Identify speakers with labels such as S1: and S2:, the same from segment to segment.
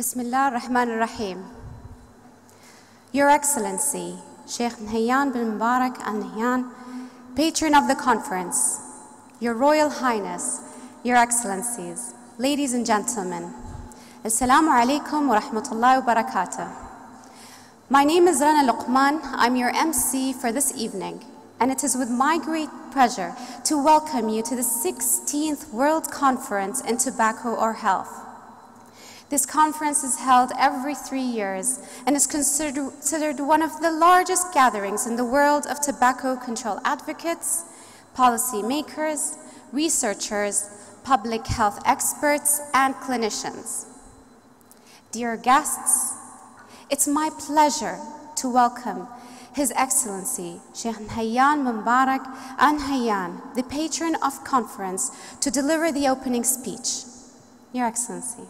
S1: Bismillah ar-Rahman ar-Rahim. Your Excellency, Sheikh Nahyan bin Mubarak Al Nahyan, patron of the conference, Your Royal Highness, Your Excellencies, ladies and gentlemen, Assalamu alaikum wa rahmatullahi wa barakatuh. My name is Rana Luqman. I'm your MC for this evening, and it is with my great pleasure to welcome you to the 16th World Conference in Tobacco or Health. This conference is held every 3 years and is considered one of the largest gatherings in the world of tobacco control advocates, policy makers, researchers, public health experts, and clinicians. Dear guests, it's my pleasure to welcome His Excellency Sheikh Nahyan bin Mubarak Al Nahyan, the patron of conference, to deliver the opening speech. Your Excellency.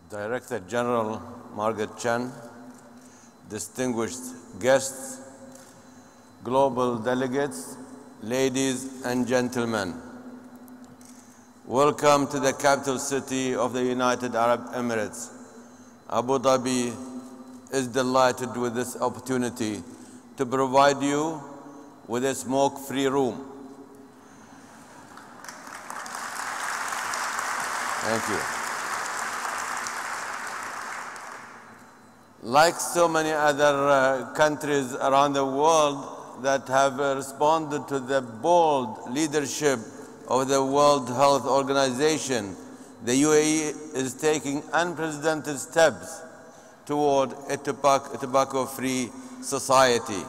S2: Director General Margaret Chan, distinguished guests, global delegates, ladies and gentlemen. Welcome to the capital city of the United Arab Emirates. Abu Dhabi is delighted with this opportunity to provide you with a smoke-free room. Thank you. Like so many other countries around the world that have responded to the bold leadership of the World Health Organization, the UAE is taking unprecedented steps toward a tobacco-free society.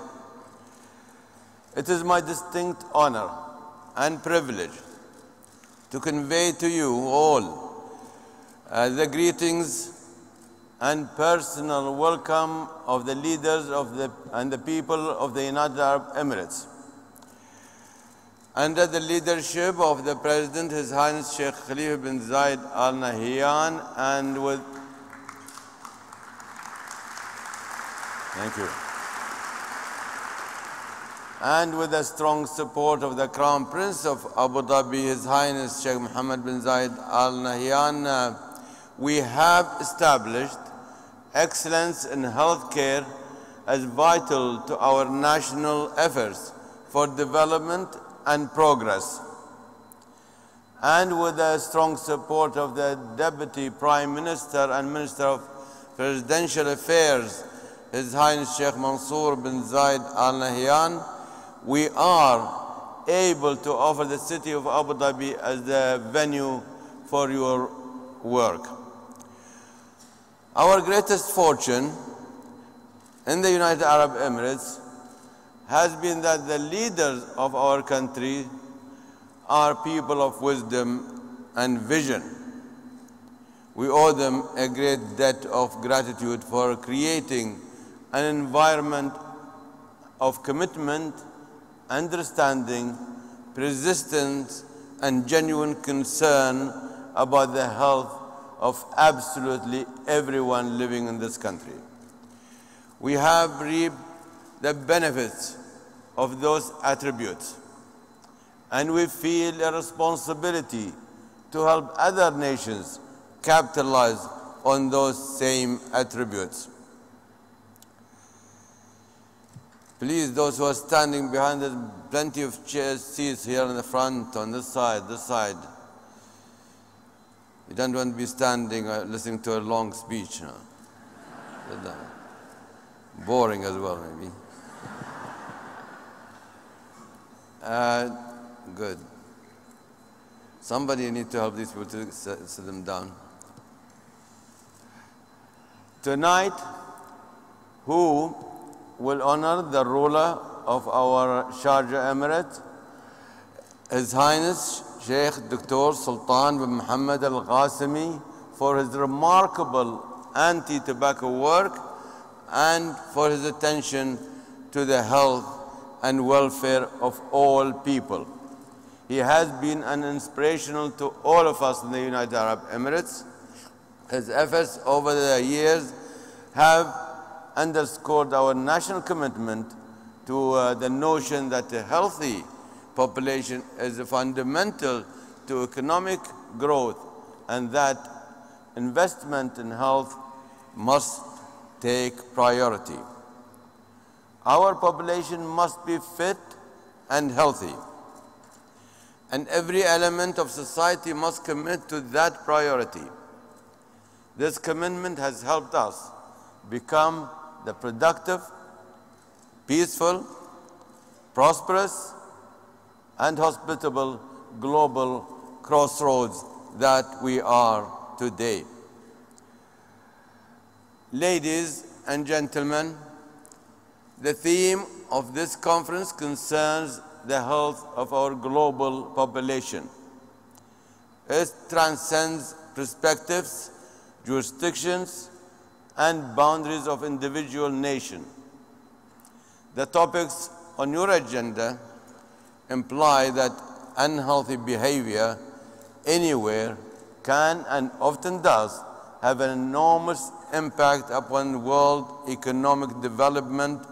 S2: It is my distinct honor and privilege to convey to you all the greetings and personal welcome of the leaders and the people of the United Arab Emirates. Under the leadership of the President, His Highness Sheikh Khalifa bin Zayed Al Nahyan, and with the strong support of the Crown Prince of Abu Dhabi, His Highness Sheikh Mohammed bin Zayed Al Nahyan, we have established excellence in healthcare as vital to our national efforts for development and progress. And with the strong support of the Deputy Prime Minister and Minister of Presidential Affairs, His Highness Sheikh Mansour bin Zayed Al Nahyan, we are able to offer the city of Abu Dhabi as the venue for your work. Our greatest fortune in the United Arab Emirates has been that the leaders of our country are people of wisdom and vision. We owe them a great debt of gratitude for creating an environment of commitment, understanding, persistence, and genuine concern about the health of absolutely everyone living in this country. We have reaped the benefits of those attributes, and we feel a responsibility to help other nations capitalize on those same attributes. Please, those who are standing behind us, plenty of chairs, seats here in the front, on this side, this side. You don't want to be standing listening to a long speech. No? Boring as well, maybe. Good. Somebody needs to help these people to sit them down. Tonight, who will honor the ruler of our Sharjah Emirate, His Highness Sheikh Dr. Sultan bin Muhammad Al Qasimi, for his remarkable anti-tobacco work and for his attention to the health and welfare of all people. He has been an inspirational to all of us in the United Arab Emirates. His efforts over the years have underscored our national commitment to the notion that a healthy population is fundamental to economic growth and that investment in health must take priority. Our population must be fit and healthy, and every element of society must commit to that priority. This commitment has helped us become the productive, peaceful, prosperous, and hospitable global crossroads that we are today. Ladies and gentlemen, the theme of this conference concerns the health of our global population. It transcends perspectives, jurisdictions, and boundaries of individual nations. The topics on your agenda imply that unhealthy behavior anywhere can and often does have an enormous impact upon world economic development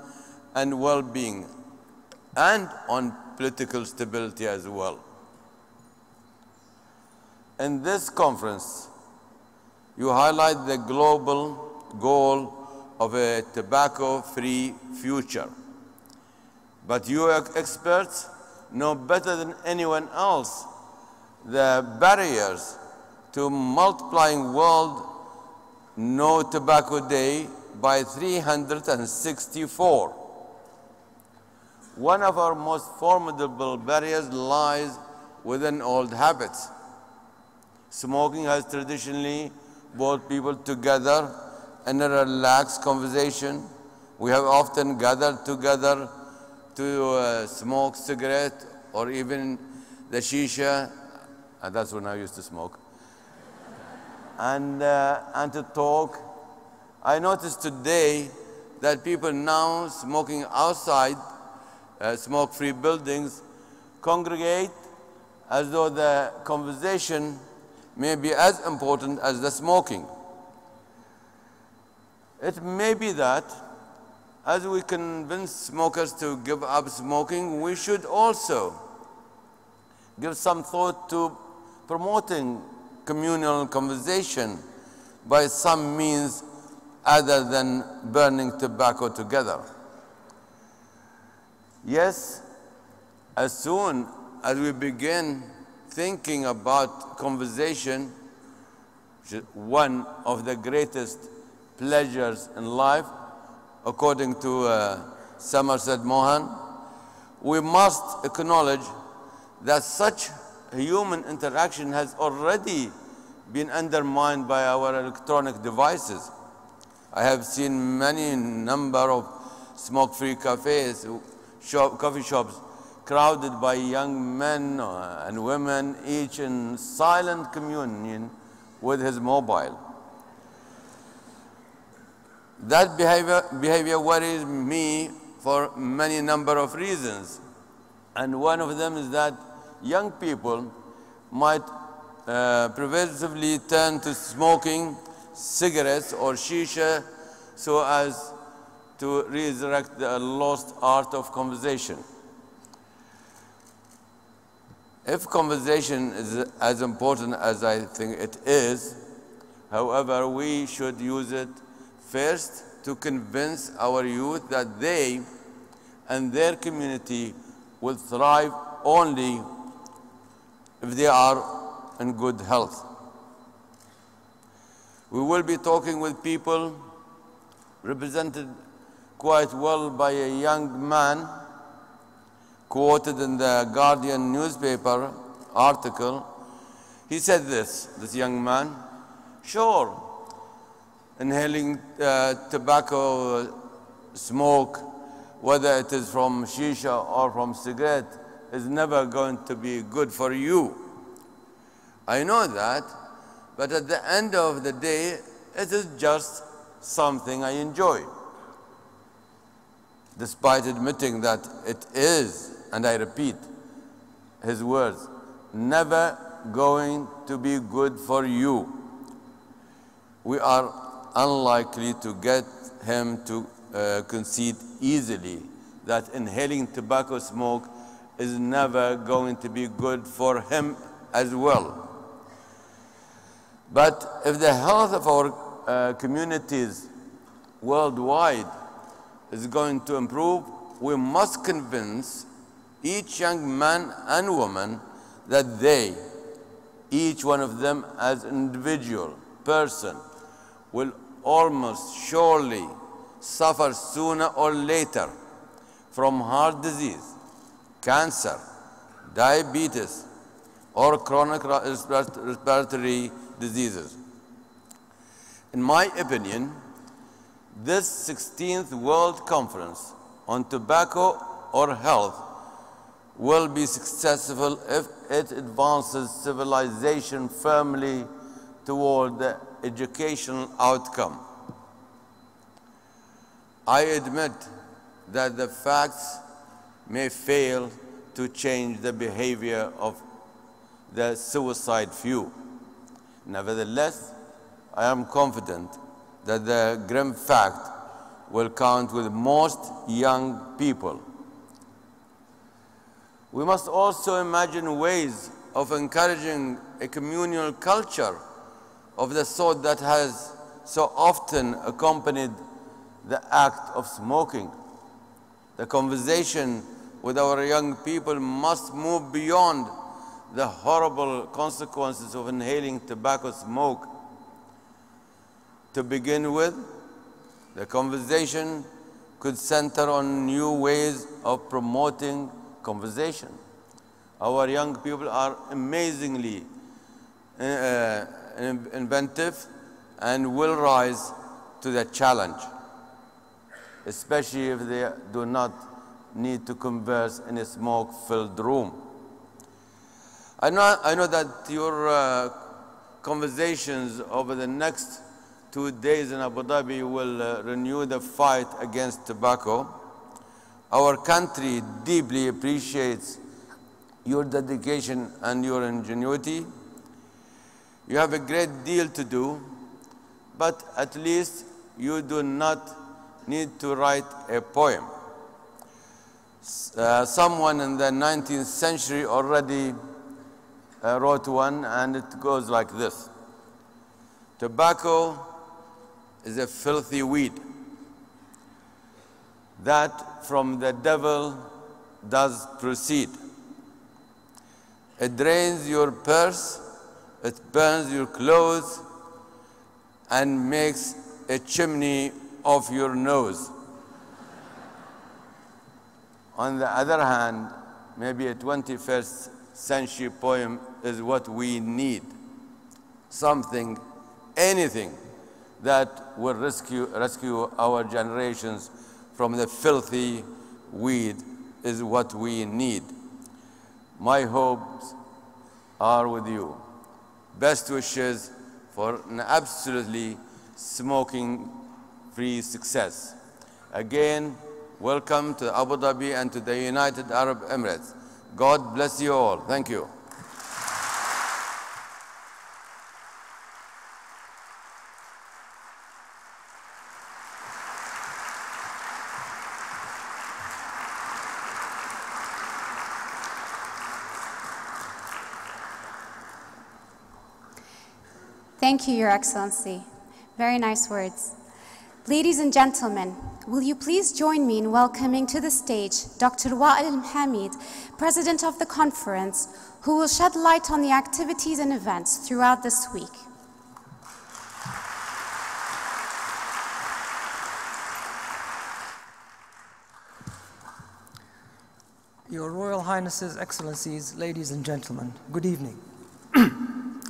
S2: and well-being, and on political stability as well. In this conference, you highlight the global goal of a tobacco-free future. But you experts know better than anyone else the barriers to multiplying World No Tobacco Day by 364. One of our most formidable barriers lies within old habits. Smoking has traditionally brought people together in a relaxed conversation. We have often gathered together to smoke cigarette or even the shisha, and that's when I used to smoke, and to talk. I noticed today that people now smoking outside smoke-free buildings congregate as though the conversation may be as important as the smoking. It may be that as we convince smokers to give up smoking, we should also give some thought to promoting communal conversation by some means other than burning tobacco together. Yes, as soon as we begin thinking about conversation, which is one of the greatest pleasures in life, according to Somerset Maugham, we must acknowledge that such human interaction has already been undermined by our electronic devices. I have seen many number of smoke-free cafes, coffee shops crowded by young men and women, each in silent communion with his mobile. That behavior worries me for many number of reasons. And one of them is that young people might pervasively turn to smoking cigarettes or shisha so as to resurrect the lost art of conversation. If conversation is as important as I think it is, however, we should use it first to convince our youth that they and their community will thrive only if they are in good health. We will be talking with people represented quite well by a young man quoted in the Guardian newspaper article. He said this young man, sure, inhaling tobacco smoke, whether it is from shisha or from cigarette, is never going to be good for you. I know that, but at the end of the day, it is just something I enjoy. despite admitting that it is, and I repeat his words, never going to be good for you, we are unlikely to get him to concede easily that inhaling tobacco smoke is never going to be good for him as well. But if the health of our communities worldwide is going to improve, we must convince each young man and woman that they, each one of them as an individual person, will almost surely suffer sooner or later from heart disease, cancer, diabetes, or chronic respiratory diseases. In my opinion, this 16th World Conference on Tobacco or Health will be successful if it advances civilization firmly toward the educational outcome. I admit that the facts may fail to change the behavior of the suicide few. Nevertheless, I am confident that the grim fact will count with most young people. We must also imagine ways of encouraging a communal culture of the sort that has so often accompanied the act of smoking. The conversation with our young people must move beyond the horrible consequences of inhaling tobacco smoke. To begin with, the conversation could center on new ways of promoting conversation. Our young people are amazingly inventive and will rise to the challenge, especially if they do not need to converse in a smoke-filled room. I know that your conversations over the next 2 days in Abu Dhabi will renew the fight against tobacco. Our country deeply appreciates your dedication and your ingenuity. You have a great deal to do, but at least you do not need to write a poem. Someone in the 19th century already wrote one, and it goes like this: tobacco is a filthy weed that from the devil does proceed. It drains your purse, it burns your clothes, and makes a chimney of your nose. On the other hand, maybe a 21st century poem is what we need. Something, anything that will rescue our generations from the filthy weed is what we need. My hopes are with you. Best wishes for an absolutely smoking-free success. Again, welcome to Abu Dhabi and to the United Arab Emirates. God bless you all. Thank you.
S1: Thank you, Your Excellency. Very nice words. Ladies and gentlemen, will you please join me in welcoming to the stage Dr. Wael Al-Hamid, President of the conference, who will shed light on the activities and events throughout this week.
S3: Your Royal Highnesses, Excellencies, ladies and gentlemen, good evening.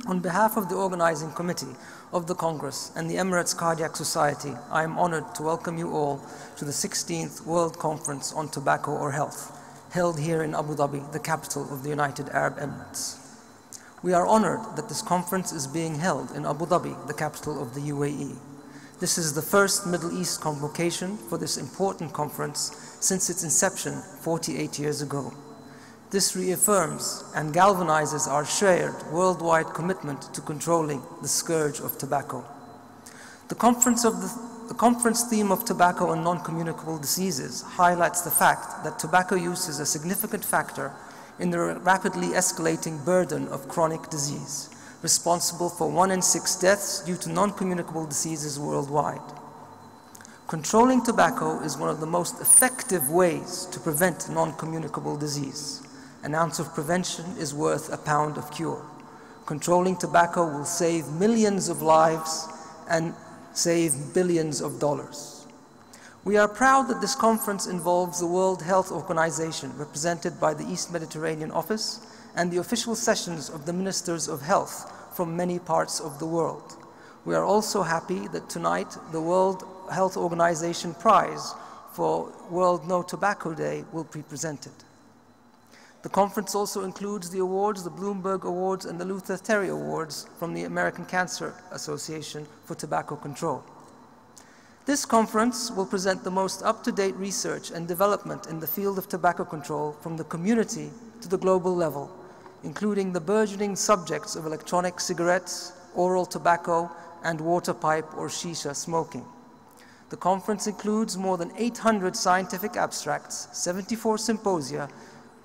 S3: On behalf of the organizing committee of the Congress and the Emirates Cardiac Society, I am honored to welcome you all to the 16th World Conference on Tobacco or Health, held here in Abu Dhabi, the capital of the United Arab Emirates. We are honored that this conference is being held in Abu Dhabi, the capital of the UAE. This is the first Middle East convocation for this important conference since its inception 48 years ago. This reaffirms and galvanizes our shared worldwide commitment to controlling the scourge of tobacco. The conference theme of tobacco and non-communicable diseases highlights the fact that tobacco use is a significant factor in the rapidly escalating burden of chronic disease, responsible for 1 in 6 deaths due to non-communicable diseases worldwide. Controlling tobacco is one of the most effective ways to prevent non-communicable disease. An ounce of prevention is worth a pound of cure. Controlling tobacco will save millions of lives and save billions of dollars. We are proud that this conference involves the World Health Organization, represented by the East Mediterranean Office, and the official sessions of the Ministers of Health from many parts of the world. We are also happy that tonight the World Health Organization Prize for World No Tobacco Day will be presented. The conference also includes the awards, the Bloomberg Awards and the Luther Terry Awards from the American Cancer Association for Tobacco Control. This conference will present the most up-to-date research and development in the field of tobacco control from the community to the global level, including the burgeoning subjects of electronic cigarettes, oral tobacco, and water pipe or shisha smoking. The conference includes more than 800 scientific abstracts, 74 symposia,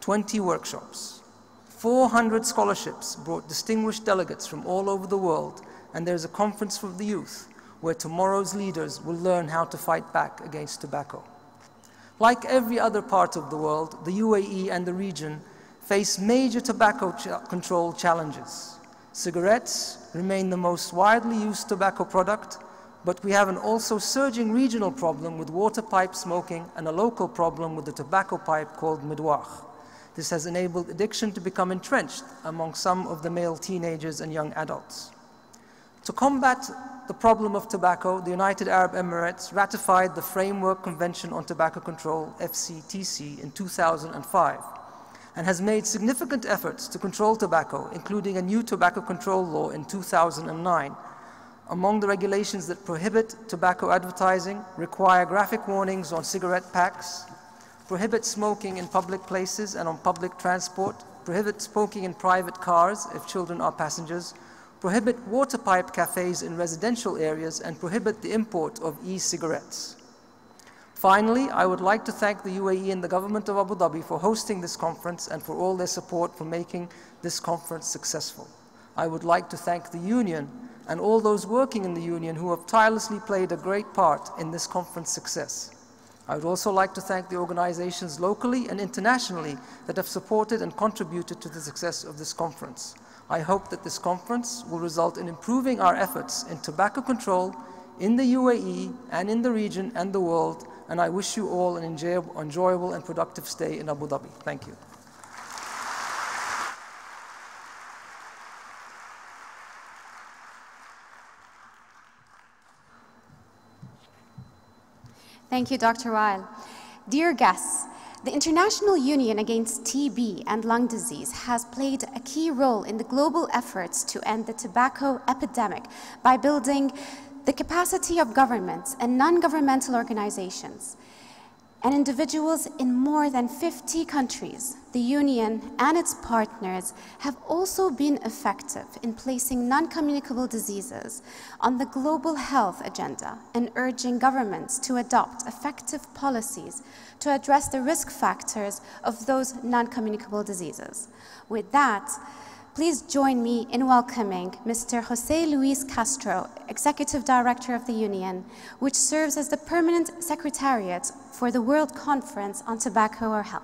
S3: 20 workshops. 400 scholarships brought distinguished delegates from all over the world, and there's a conference for the youth where tomorrow's leaders will learn how to fight back against tobacco. Like every other part of the world, the UAE and the region face major tobacco control challenges. Cigarettes remain the most widely used tobacco product, but we have an also surging regional problem with water pipe smoking and a local problem with the tobacco pipe called midwah. This has enabled addiction to become entrenched among some of the male teenagers and young adults. To combat the problem of tobacco, the United Arab Emirates ratified the Framework Convention on Tobacco Control, FCTC, in 2005, and has made significant efforts to control tobacco, including a new tobacco control law in 2009. Among the regulations that prohibit tobacco advertising, require graphic warnings on cigarette packs, prohibit smoking in public places and on public transport, prohibit smoking in private cars if children are passengers, prohibit water pipe cafes in residential areas, and prohibit the import of e-cigarettes. Finally, I would like to thank the UAE and the government of Abu Dhabi for hosting this conference and for all their support for making this conference successful. I would like to thank the Union and all those working in the Union who have tirelessly played a great part in this conference success. I would also like to thank the organizations locally and internationally that have supported and contributed to the success of this conference. I hope that this conference will result in improving our efforts in tobacco control in the UAE and in the region and the world, and I wish you all an enjoyable and productive stay in Abu Dhabi. Thank you.
S1: Thank you, Dr. Weil. Dear guests, the International Union Against TB and Lung Disease has played a key role in the global efforts to end the tobacco epidemic by building the capacity of governments and non-governmental organizations and individuals in more than 50 countries. The Union and its partners have also been effective in placing non-communicable diseases on the global health agenda and urging governments to adopt effective policies to address the risk factors of those non-communicable diseases. With that, please join me in welcoming Mr. Jose Luis Castro, Executive Director of the Union, which serves as the Permanent Secretariat for the World Conference on Tobacco or Health.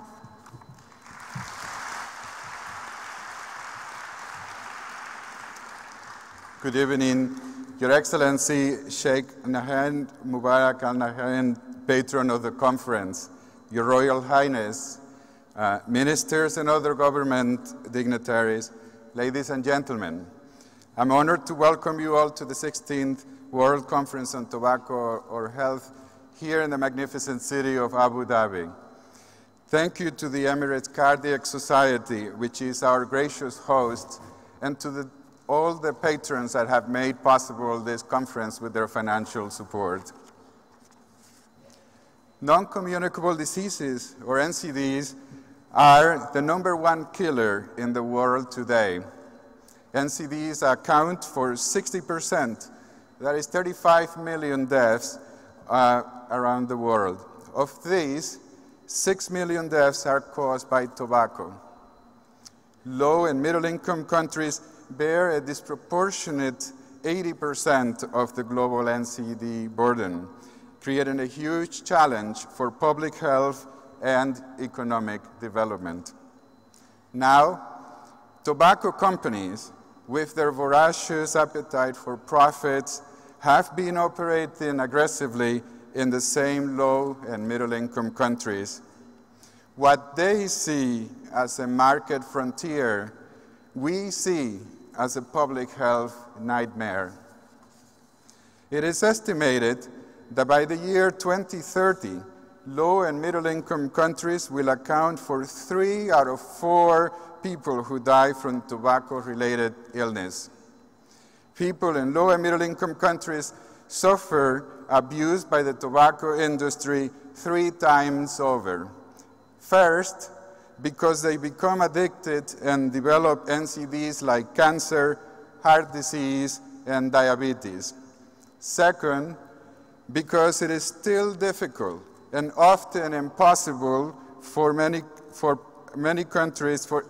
S4: Good evening, Your Excellency Sheikh Nahyan Mubarak Al Nahyan, patron of the conference, Your Royal Highness, ministers and other government dignitaries, ladies and gentlemen. I'm honored to welcome you all to the 16th World Conference on Tobacco or Health here in the magnificent city of Abu Dhabi. Thank you to the Emirates Cardiac Society, which is our gracious host, and to the all the patrons that have made possible this conference with their financial support. Non-communicable diseases, or NCDs, are the #1 killer in the world today. NCDs account for 60%, that is 35 million deaths around the world. Of these, 6 million deaths are caused by tobacco. Low and middle-income countries bear a disproportionate 80% of the global NCD burden, creating a huge challenge for public health and economic development. Now, tobacco companies, with their voracious appetite for profits, have been operating aggressively in the same low and middle-income countries. What they see as a market frontier, we see as a public health nightmare. It is estimated that by the year 2030, low and middle-income countries will account for 3 out of 4 people who die from tobacco-related illness. People in low and middle-income countries suffer abuse by the tobacco industry 3 times over. First, because they become addicted and develop NCDs like cancer, heart disease, and diabetes. Second, because it is still difficult and often impossible in many countries for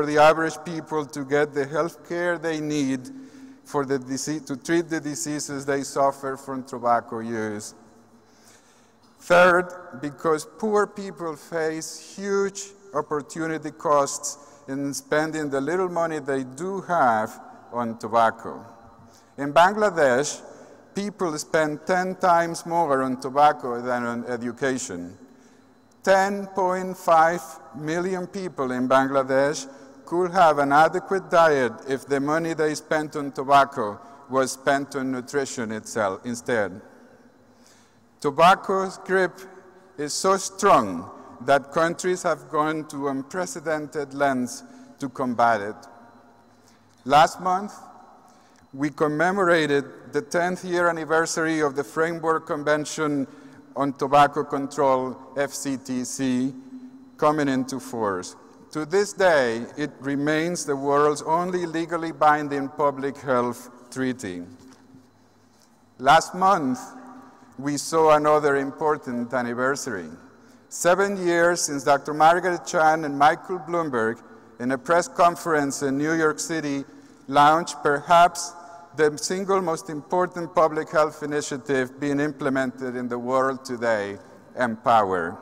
S4: the average people to get the health care they need to treat the diseases they suffer from tobacco use. Third, because poor people face huge opportunity costs in spending the little money they do have on tobacco. In Bangladesh, people spend 10 times more on tobacco than on education. 10.5 million people in Bangladesh could have an adequate diet if the money they spent on tobacco was spent on nutrition itself instead. Tobacco's grip is so strong that countries have gone to unprecedented lengths to combat it. Last month, we commemorated the 10th year anniversary of the Framework Convention on Tobacco Control, FCTC, coming into force. To this day, it remains the world's only legally binding public health treaty. Last month, we saw another important anniversary. 7 years since Dr. Margaret Chan and Michael Bloomberg, in a press conference in New York City, launched perhaps the single most important public health initiative being implemented in the world today, Empower.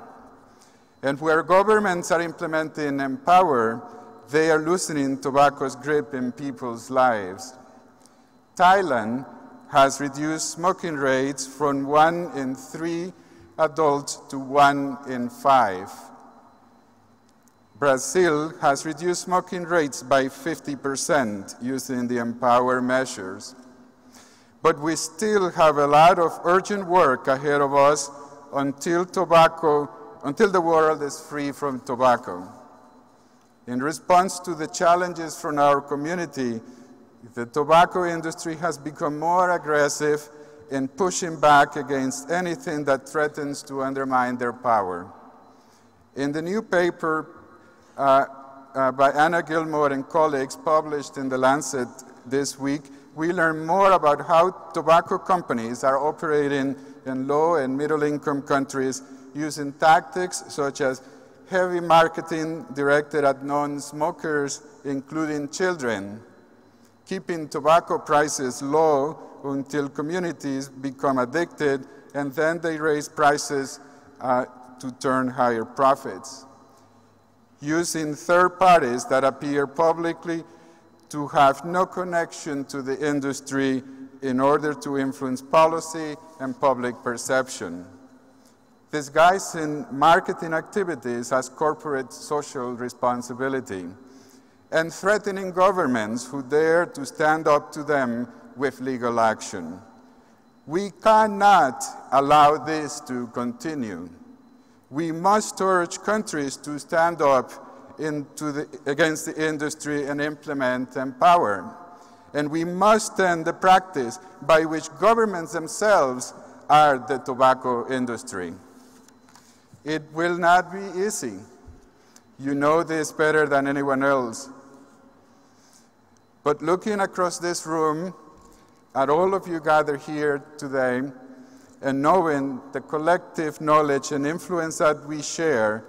S4: And where governments are implementing Empower, they are loosening tobacco's grip in people's lives. Thailand has reduced smoking rates from 1 in 3 adults to 1 in 5. Brazil has reduced smoking rates by 50% using the Empower measures. But we still have a lot of urgent work ahead of us until the world is free from tobacco. In response to the challenges from our community, the tobacco industry has become more aggressive in pushing back against anything that threatens to undermine their power. In the new paper by Anna Gilmore and colleagues published in The Lancet this week, we learn more about how tobacco companies are operating in low and middle-income countries using tactics such as heavy marketing directed at non-smokers, including children, keeping tobacco prices low until communities become addicted, and then they raise prices to turn higher profits. Using third parties that appear publicly to have no connection to the industry in order to influence policy and public perception. Disguising marketing activities as corporate social responsibility, and threatening governments who dare to stand up to them with legal action. We cannot allow this to continue. We must urge countries to stand up against the industry and implement Empower. and we must end the practice by which governments themselves are the tobacco industry. It will not be easy. You know this better than anyone else. But looking across this room at all of you gathered here today, and knowing the collective knowledge and influence that we share,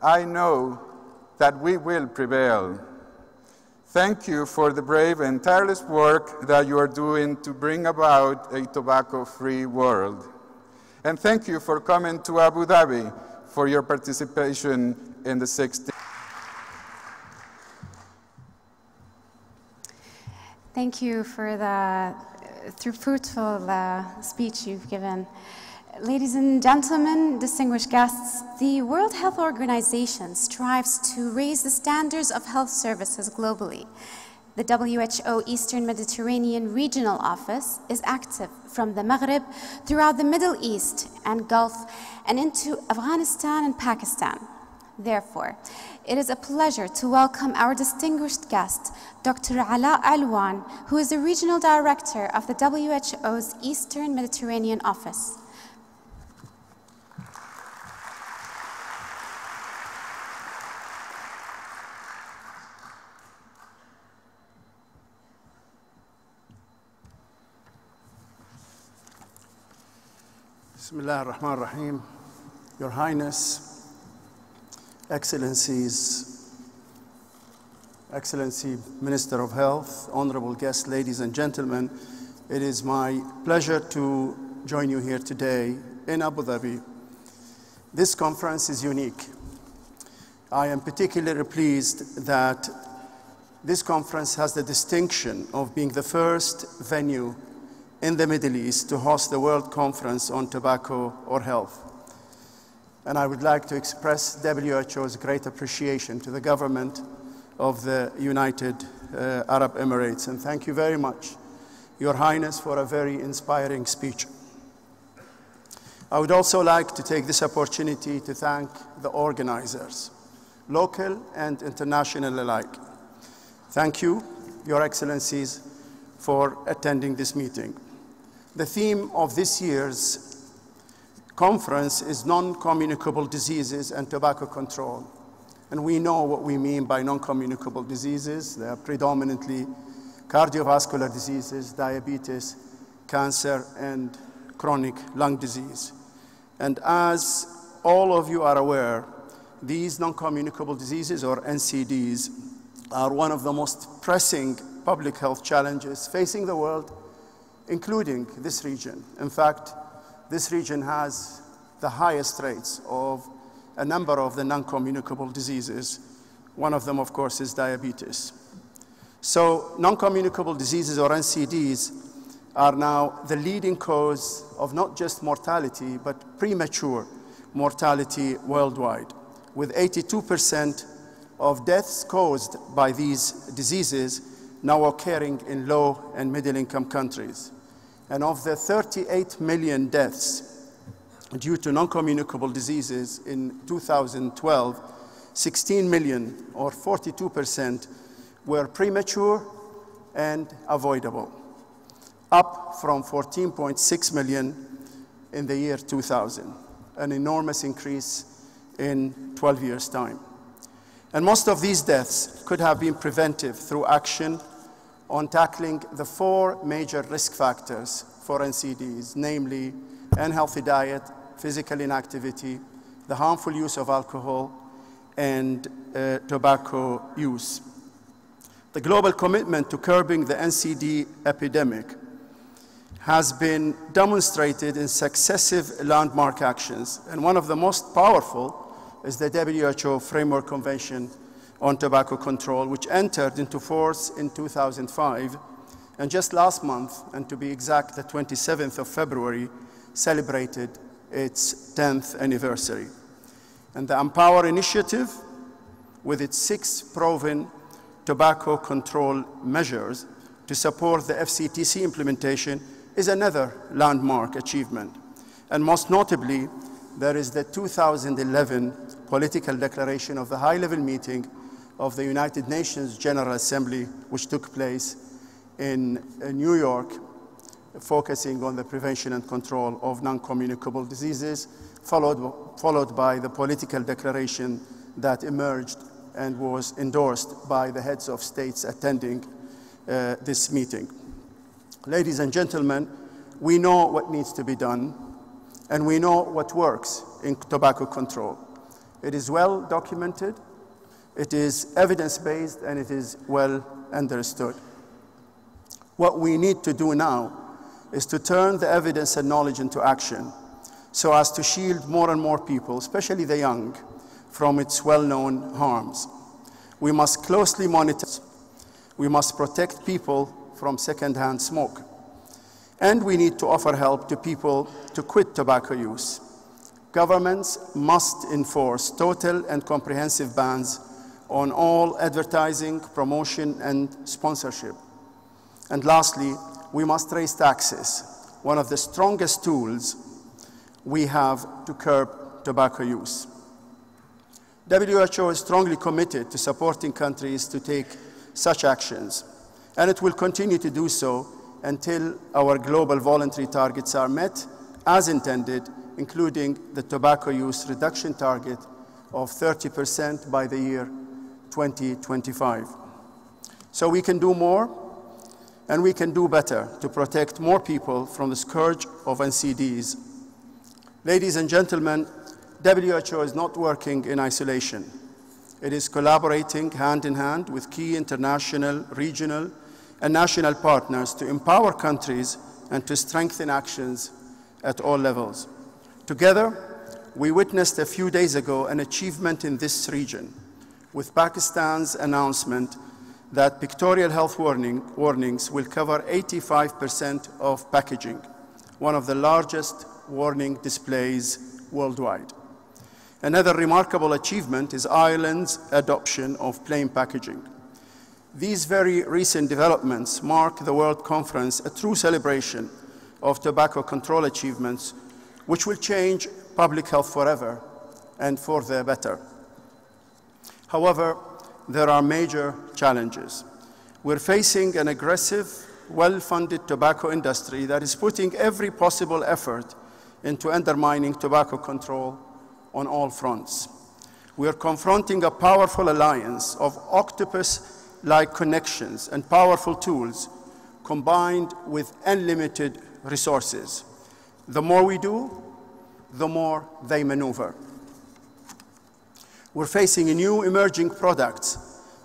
S4: I know that we will prevail. Thank you for the brave and tireless work that you are doing to bring about a tobacco-free world. And thank you for coming to Abu Dhabi for your participation in the 16th.
S1: Thank you for the fruitful speech you've given. Ladies and gentlemen, distinguished guests, the World Health Organization strives to raise the standards of health services globally. The WHO Eastern Mediterranean Regional Office is active from the Maghreb throughout the Middle East and Gulf and into Afghanistan and Pakistan. Therefore, it is a pleasure to welcome our distinguished guest, Dr. Ala Alwan, who is the Regional Director of the WHO's Eastern Mediterranean Office.
S5: Bismillah ar-Rahman ar-Rahim. Your Highness, Excellencies, Excellency Minister of Health, honorable guests, ladies and gentlemen, it is my pleasure to join you here today in Abu Dhabi. This conference is unique. I am particularly pleased that this conference has the distinction of being the first venue in the Middle East to host the World Conference on Tobacco or Health. And I would like to express WHO's great appreciation to the government of the United Arab Emirates. And thank you very much, Your Highness, for a very inspiring speech. I would also like to take this opportunity to thank the organizers, local and international alike. Thank you, Your Excellencies, for attending this meeting. The theme of this year's conference is non-communicable diseases and tobacco control. And we know what we mean by non-communicable diseases. They are predominantly cardiovascular diseases, diabetes, cancer, and chronic lung disease. And as all of you are aware, these non-communicable diseases, or NCDs, are one of the most pressing public health challenges facing the world, including this region. In fact, this region has the highest rates of a number of the non-communicable diseases. One of them, of course, is diabetes. So non-communicable diseases, or NCDs, are now the leading cause of not just mortality, but premature mortality worldwide, with 82% of deaths caused by these diseases now occurring in low and middle-income countries. And of the 38 million deaths due to non-communicable diseases in 2012, 16 million, or 42%, were premature and avoidable, up from 14.6 million in the year 2000, an enormous increase in 12 years' time. And most of these deaths could have been prevented through action on tackling the 4 major risk factors for NCDs, namely unhealthy diet, physical inactivity, the harmful use of alcohol, and tobacco use. The global commitment to curbing the NCD epidemic has been demonstrated in successive landmark actions, and one of the most powerful is the WHO Framework Convention on Tobacco Control, which entered into force in 2005, and just last month, and to be exact, the 27th of February, celebrated its 10th anniversary. And the Empower Initiative, with its 6 proven tobacco control measures to support the FCTC implementation, is another landmark achievement. And most notably, there is the 2011 political declaration of the high-level meeting of the United Nations General Assembly, which took place in New York, focusing on the prevention and control of non-communicable diseases, followed by the political declaration that emerged and was endorsed by the heads of states attending this meeting. Ladies and gentlemen, we know what needs to be done, and we know what works in tobacco control. It is well documented, it is evidence-based, and it is well understood. What we need to do now is to turn the evidence and knowledge into action so as to shield more and more people, especially the young, from its well-known harms. We must closely monitor. We must protect people from secondhand smoke. And we need to offer help to people to quit tobacco use. Governments must enforce total and comprehensive bans on all advertising, promotion, and sponsorship. And lastly, we must raise taxes, one of the strongest tools we have to curb tobacco use. WHO is strongly committed to supporting countries to take such actions, and it will continue to do so until our global voluntary targets are met as intended, including the tobacco use reduction target of 30% by the year 2025. So we can do more, and we can do better to protect more people from the scourge of NCDs. Ladies and gentlemen, WHO is not working in isolation. It is collaborating hand in hand with key international, regional, and national partners to empower countries and to strengthen actions at all levels. Together, we witnessed a few days ago an achievement in this region with Pakistan's announcement that pictorial health warnings will cover 85% of packaging, one of the largest warning displays worldwide. Another remarkable achievement is Ireland's adoption of plain packaging. These very recent developments mark the World Conference a true celebration of tobacco control achievements, which will change public health forever and for the better. However, there are major challenges. We're facing an aggressive, well-funded tobacco industry that is putting every possible effort into undermining tobacco control on all fronts. We are confronting a powerful alliance of octopus-like connections and powerful tools combined with unlimited resources. The more we do, the more they maneuver. We're facing new emerging products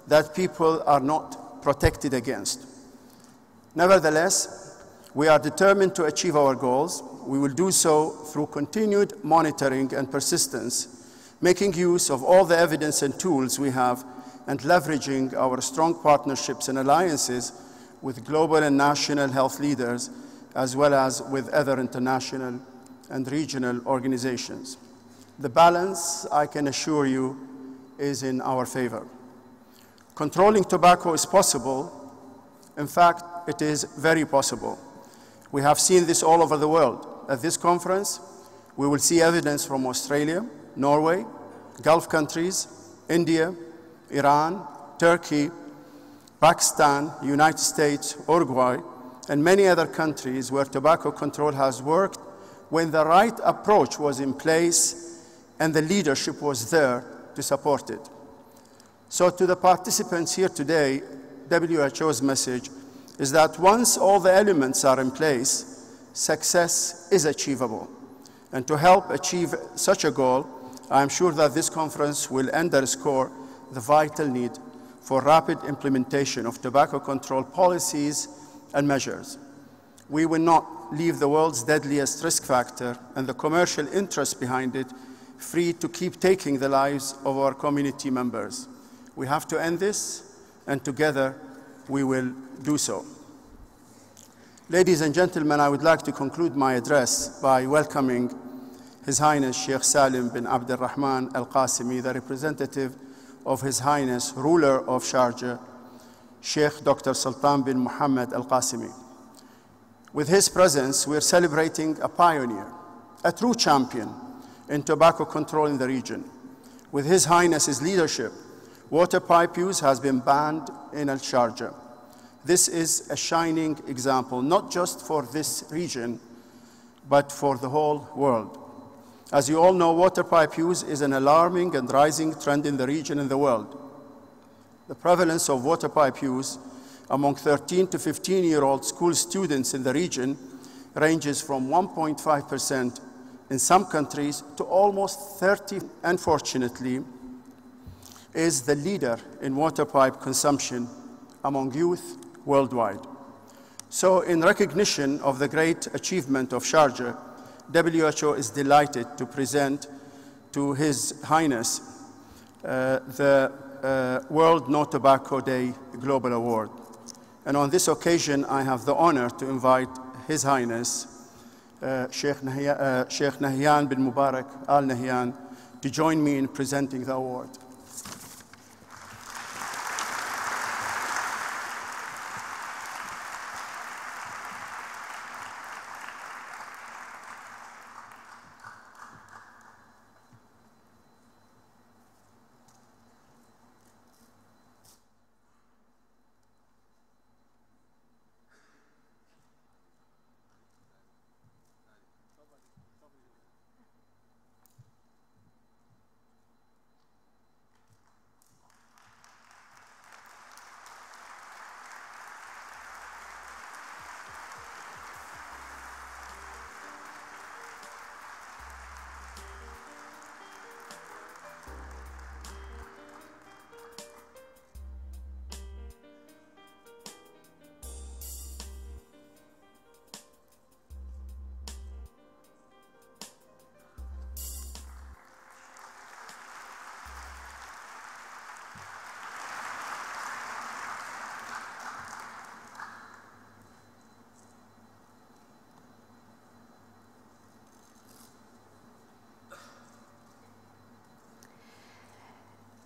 S5: that people are not protected against. Nevertheless, we are determined to achieve our goals. We will do so through continued monitoring and persistence, making use of all the evidence and tools we have, and leveraging our strong partnerships and alliances with global and national health leaders, as well as with other international and regional organizations. The balance, I can assure you, is in our favor. Controlling tobacco is possible. In fact, it is very possible. We have seen this all over the world. At this conference, we will see evidence from Australia, Norway, Gulf countries, India, Iran, Turkey, Pakistan, United States, Uruguay, and many other countries where tobacco control has worked when the right approach was in place and the leadership was there to support it. So to the participants here today, WHO's message is that once all the elements are in place, success is achievable. And to help achieve such a goal, I am sure that this conference will underscore the vital need for rapid implementation of tobacco control policies and measures. We will not leave the world's deadliest risk factor and the commercial interest behind it free to keep taking the lives of our community members. We have to end this, and together we will do so. Ladies and gentlemen, I would like to conclude my address by welcoming His Highness Sheikh Salim bin Abd al-Rahman al-Qasimi, the representative of His Highness, ruler of Sharjah, Sheikh Dr. Sultan bin Muhammad al-Qasimi. With his presence, we are celebrating a pioneer, a true champion in tobacco control in the region. With His Highness's leadership, water pipe use has been banned in Al-Sharjah. This is a shining example, not just for this region, but for the whole world. As you all know, water pipe use is an alarming and rising trend in the region and the world. The prevalence of water pipe use among 13 to 15-year-old school students in the region ranges from 1.5% in some countries to almost 30%. Unfortunately, is the leader in water pipe consumption among youth worldwide. So in recognition of the great achievement of Sharjah, WHO is delighted to present to His Highness the World No Tobacco Day Global Award. And on this occasion, I have the honor to invite His Highness Sheikh Nahyan bin Mubarak Al Nahyan to join me in presenting the award.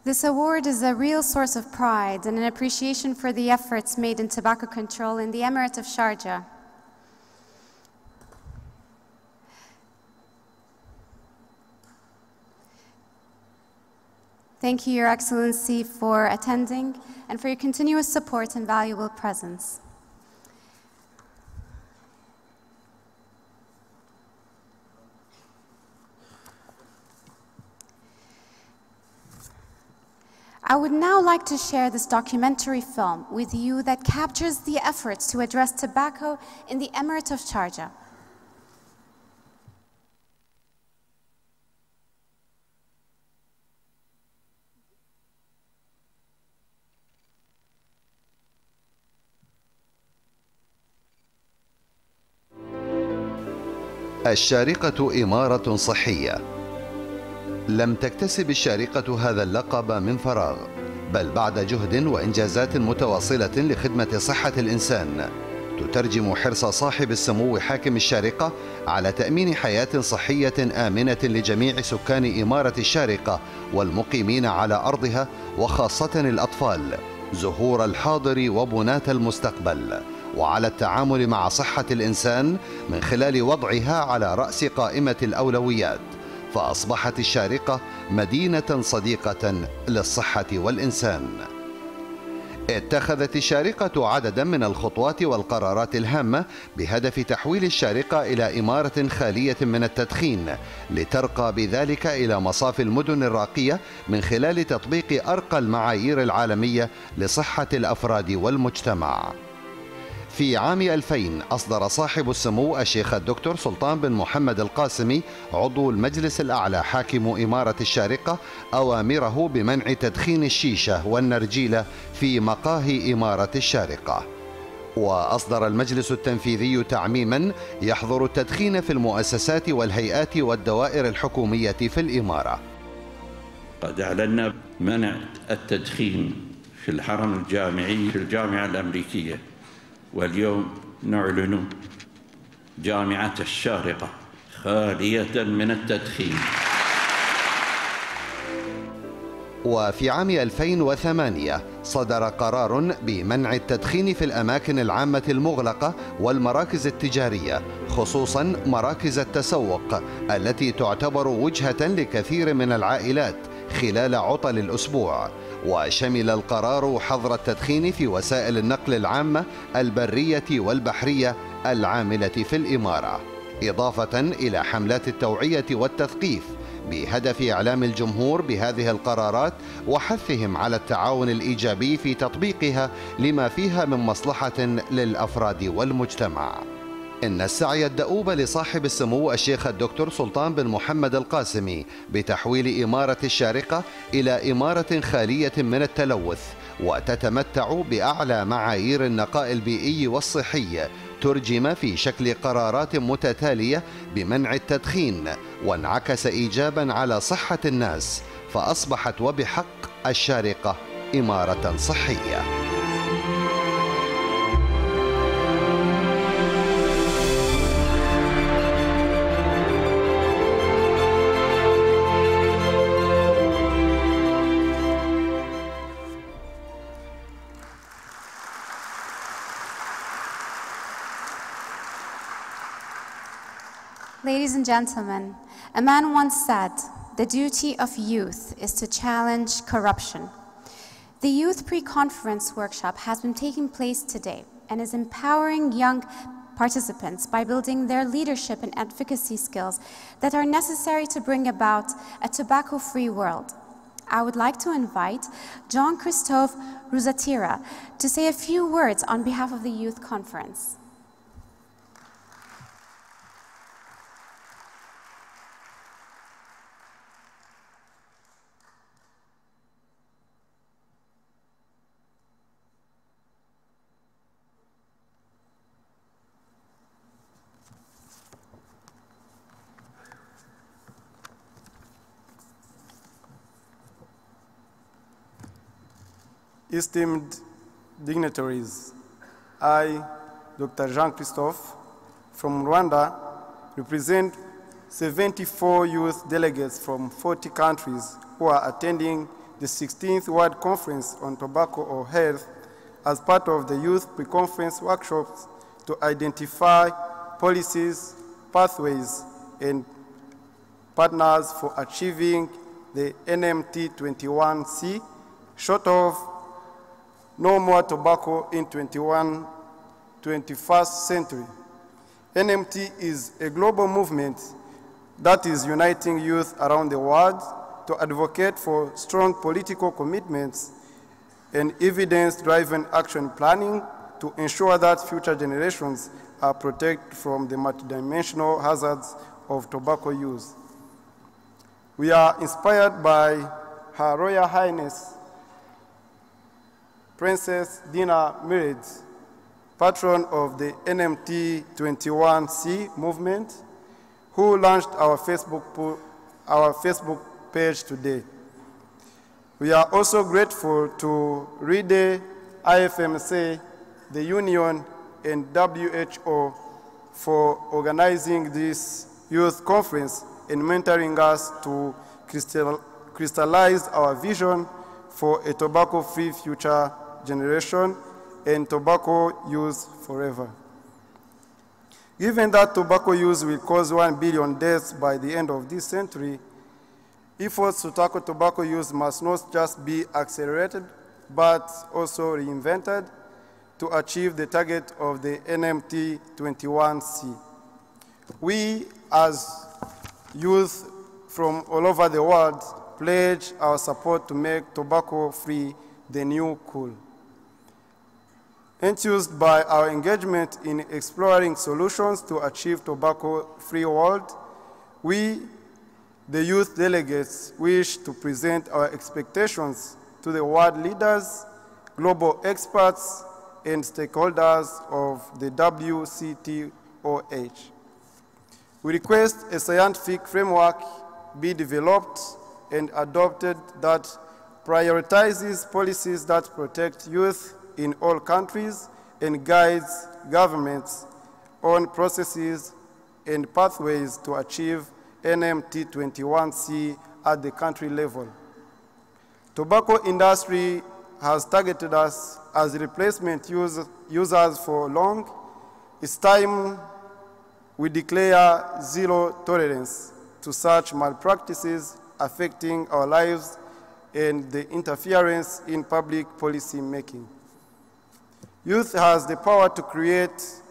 S1: This award is a real source of pride and an appreciation for the efforts made in tobacco control in the Emirate of Sharjah. Thank you, Your Excellency, for attending and for your continuous support and valuable presence. I would now like to share this documentary film with you that captures the efforts to address tobacco in the Emirate of Sharjah.
S6: الشارقة إمارة صحية. لم تكتسب الشارقة هذا اللقب من فراغ، بل بعد جهد وإنجازات متواصلة لخدمة صحة الإنسان، تترجم حرص صاحب السمو حاكم الشارقة على تأمين حياة صحية آمنة لجميع سكان إمارة الشارقة والمقيمين على أرضها، وخاصة الأطفال زهور الحاضر وبناة المستقبل، وعلى التعامل مع صحة الإنسان من خلال وضعها على رأس قائمة الأولويات، فأصبحت الشارقة مدينة صديقة للصحة والإنسان. اتخذت الشارقة عددا من الخطوات والقرارات الهامة بهدف تحويل الشارقة إلى إمارة خالية من التدخين، لترقى بذلك إلى مصاف المدن الراقية من خلال تطبيق أرقى المعايير العالمية لصحة الأفراد والمجتمع. في عام 2000 أصدر صاحب السمو الشيخ الدكتور سلطان بن محمد القاسمي عضو المجلس الأعلى حاكم إمارة الشارقة أوامره بمنع تدخين الشيشة والنرجيلة في مقاهي إمارة الشارقة. وأصدر المجلس التنفيذي تعميما يحظر التدخين في المؤسسات والهيئات والدوائر الحكومية في الإمارة.
S7: قد أعلنا منع التدخين في الحرم الجامعي في الجامعة الأمريكية، واليوم نعلن جامعة الشارقة خالية من التدخين.
S6: وفي عام 2008 صدر قرار بمنع التدخين في الأماكن العامة المغلقة والمراكز التجارية، خصوصا مراكز التسوق التي تعتبر وجهة لكثير من العائلات خلال عطل الأسبوع، وشمل القرار حظر التدخين في وسائل النقل العامة البرية والبحرية العاملة في الإمارة، إضافة إلى حملات التوعية والتثقيف بهدف إعلام الجمهور بهذه القرارات وحثهم على التعاون الإيجابي في تطبيقها لما فيها من مصلحة للأفراد والمجتمع. إن السعي الدؤوب لصاحب السمو الشيخ الدكتور سلطان بن محمد القاسمي بتحويل إمارة الشارقة إلى إمارة خالية من التلوث وتتمتع بأعلى معايير النقاء البيئي والصحي ترجم في شكل قرارات متتالية بمنع التدخين، وانعكس إيجابا على صحة الناس، فأصبحت وبحق الشارقة إمارة صحية.
S1: Ladies and gentlemen, a man once said, "The duty of youth is to challenge corruption." The Youth Pre-Conference Workshop has been taking place today and is empowering young participants by building their leadership and advocacy skills that are necessary to bring about a tobacco-free world. I would like to invite Jean-Christophe Rousatira to say a few words on behalf of the Youth Conference.
S8: Esteemed dignitaries, I, Dr. Jean-Christophe, from Rwanda, represent 74 youth delegates from 40 countries who are attending the 16th World Conference on Tobacco or Health as part of the Youth Pre-Conference Workshops to identify policies, pathways, and partners for achieving the NMT 21C, short of No More Tobacco in 21st century. NMT is a global movement that is uniting youth around the world to advocate for strong political commitments and evidence-driven action planning to ensure that future generations are protected from the multidimensional hazards of tobacco use. We are inspired by Her Royal Highness Princess Dina Mirid, patron of the NMT 21C movement, who launched our Facebook page today. We are also grateful to RIDE, IFMC, the Union, and WHO for organizing this youth conference and mentoring us to crystallize our vision for a tobacco-free future generation and tobacco use forever. Given that tobacco use will cause 1 billion deaths by the end of this century, efforts to tackle tobacco use must not just be accelerated, but also reinvented to achieve the target of the NMT 21C. We, as youth from all over the world, pledge our support to make tobacco-free the new cool. Enthused by our engagement in exploring solutions to achieve tobacco-free world, we, the youth delegates, wish to present our expectations to the world leaders, global experts, and stakeholders of the WCTOH. We request a scientific framework be developed and adopted that prioritizes policies that protect youth in all countries and guides governments on processes and pathways to achieve NMT 21C at the country level. Tobacco industry has targeted us as replacement users for long. It's time we declare zero tolerance to such malpractices affecting our lives and the interference in public policy making. Youth has the power to create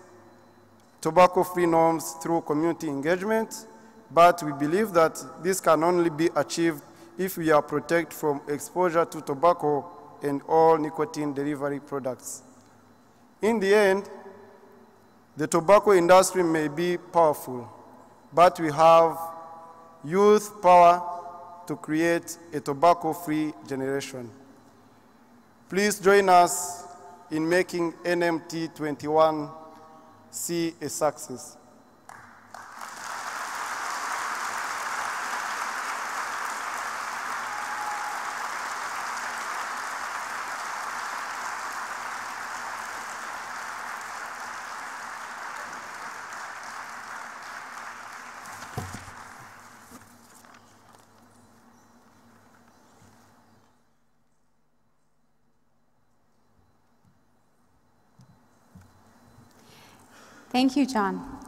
S8: tobacco-free norms through community engagement, but we believe that this can only be achieved if we are protected from exposure to tobacco and all nicotine delivery products. In the end, the tobacco industry may be powerful, but we have youth power to create a tobacco-free generation. Please join us in making NMT 21C a success.
S1: Thank you, John.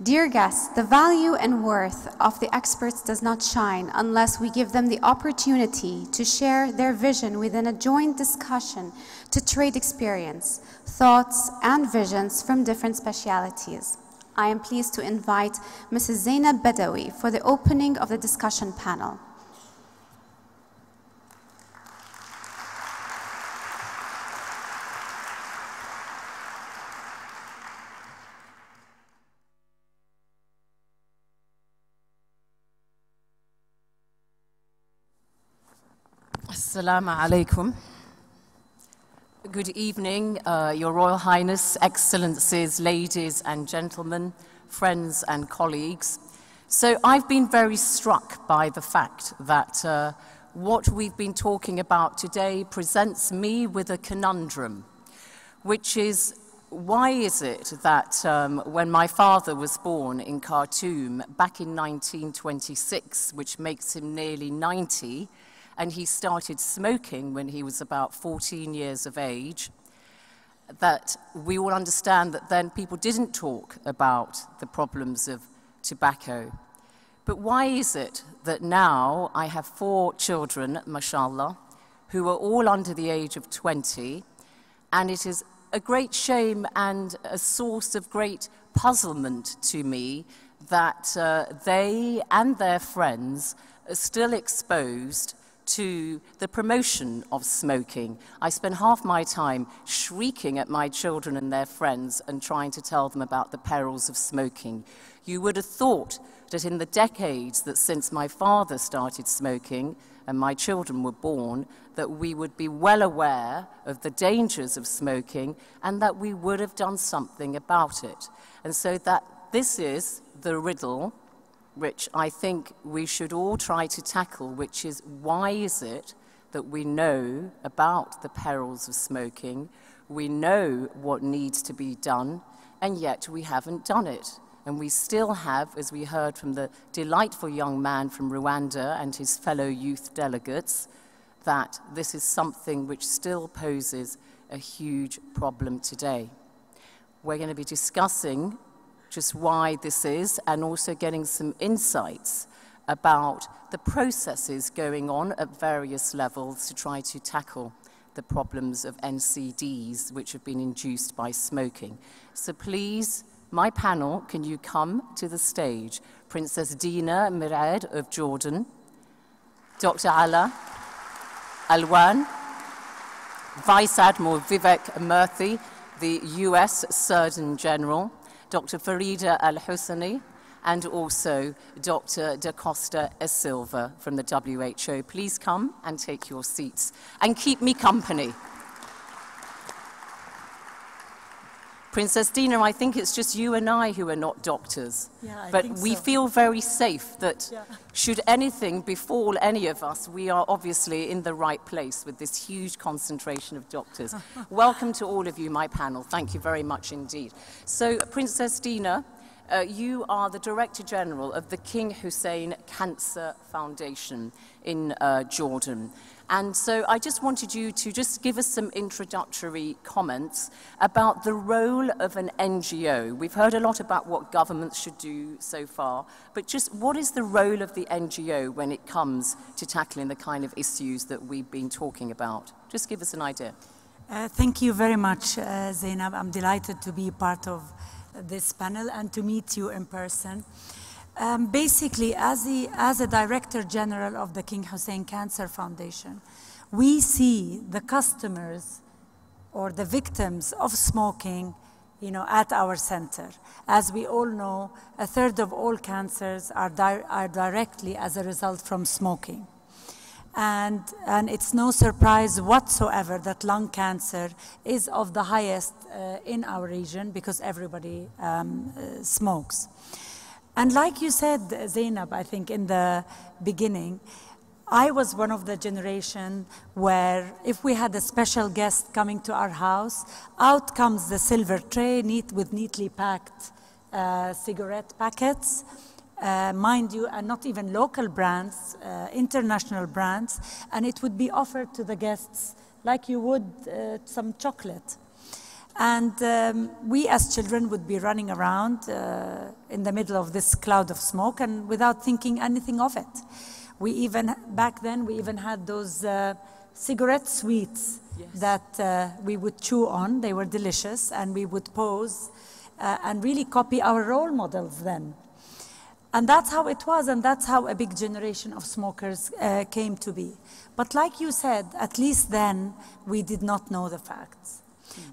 S1: Dear guests, the value and worth of the experts does not shine unless we give them the opportunity to share their vision within a joint discussion to trade experience, thoughts, and visions from different specialities. I am pleased to invite Mrs. Zainab Badawi for the opening of the discussion panel.
S9: Assalamu alaikum. Good evening, Your Royal Highness, Excellencies, ladies and gentlemen, friends and colleagues. So I've been very struck by the fact that what we've been talking about today presents me with a conundrum, which is, why is it that when my father was born in Khartoum back in 1926, which makes him nearly 90, and he started smoking when he was about 14 years of age, that we all understand that then people didn't talk about the problems of tobacco. But why is it that now I have 4 children, mashallah, who are all under the age of 20, and it is a great shame and a source of great puzzlement to me that they and their friends are still exposed to the promotion of smoking. I spend half my time shrieking at my children and their friends and trying to tell them about the perils of smoking. You would have thought that in the decades that since my father started smoking and my children were born, that we would be well aware of the dangers of smoking and that we would have done something about it. And so that this is the riddle which I think we should all try to tackle, which is, why is it that we know about the perils of smoking, we know what needs to be done, and yet we haven't done it? And we still have, as we heard from the delightful young man from Rwanda and his fellow youth delegates, that this is something which still poses a huge problem today. We're going to be discussing just why this is, and also getting some insights about the processes going on at various levels to try to tackle the problems of NCDs which have been induced by smoking. So please, my panel, can you come to the stage? Princess Dina Mirad of Jordan, Dr. Ala Alwan, Vice Admiral Vivek Murthy, the US Surgeon General, Dr. Farida Al-Husseini, and also Dr. Da Costa e Silva from the WHO. Please come and take your seats and keep me company. Princess Dina, I think it's just you and I who are not doctors.
S10: Yeah,
S9: but we feel very safe that should anything befall any of us, we are obviously in the right place with this huge concentration of doctors. Welcome to all of you, my panel. Thank you very much indeed. So, Princess Dina, You are the Director General of the King Hussein Cancer Foundation in Jordan. And so I just wanted you to just give us some introductory comments about the role of an NGO. We've heard a lot about what governments should do so far, but just what is the role of the NGO when it comes to tackling the kind of issues that we've been talking about? Just give us an idea.
S10: Thank you very much, Zainab. I'm delighted to be part of this panel and to meet you in person. Basically, as a Director General of the King Hussein Cancer Foundation, we see the customers or the victims of smoking, at our center. As we all know, a third of all cancers are directly as a result from smoking. And it's no surprise whatsoever that lung cancer is of the highest in our region because everybody smokes. And like you said, Zainab, I think in the beginning, I was one of the generation where if we had a special guest coming to our house, out comes the silver tray with neatly packed cigarette packets, mind you, and not even local brands, international brands, and it would be offered to the guests like you would some chocolate. And we as children would be running around in the middle of this cloud of smoke and without thinking anything of it. Back then, we even had those cigarette sweets that we would chew on. They were delicious, and we would pose and really copy our role models then. And that's how it was, and that's how a big generation of smokers came to be. But like you said, at least then, we did not know the facts.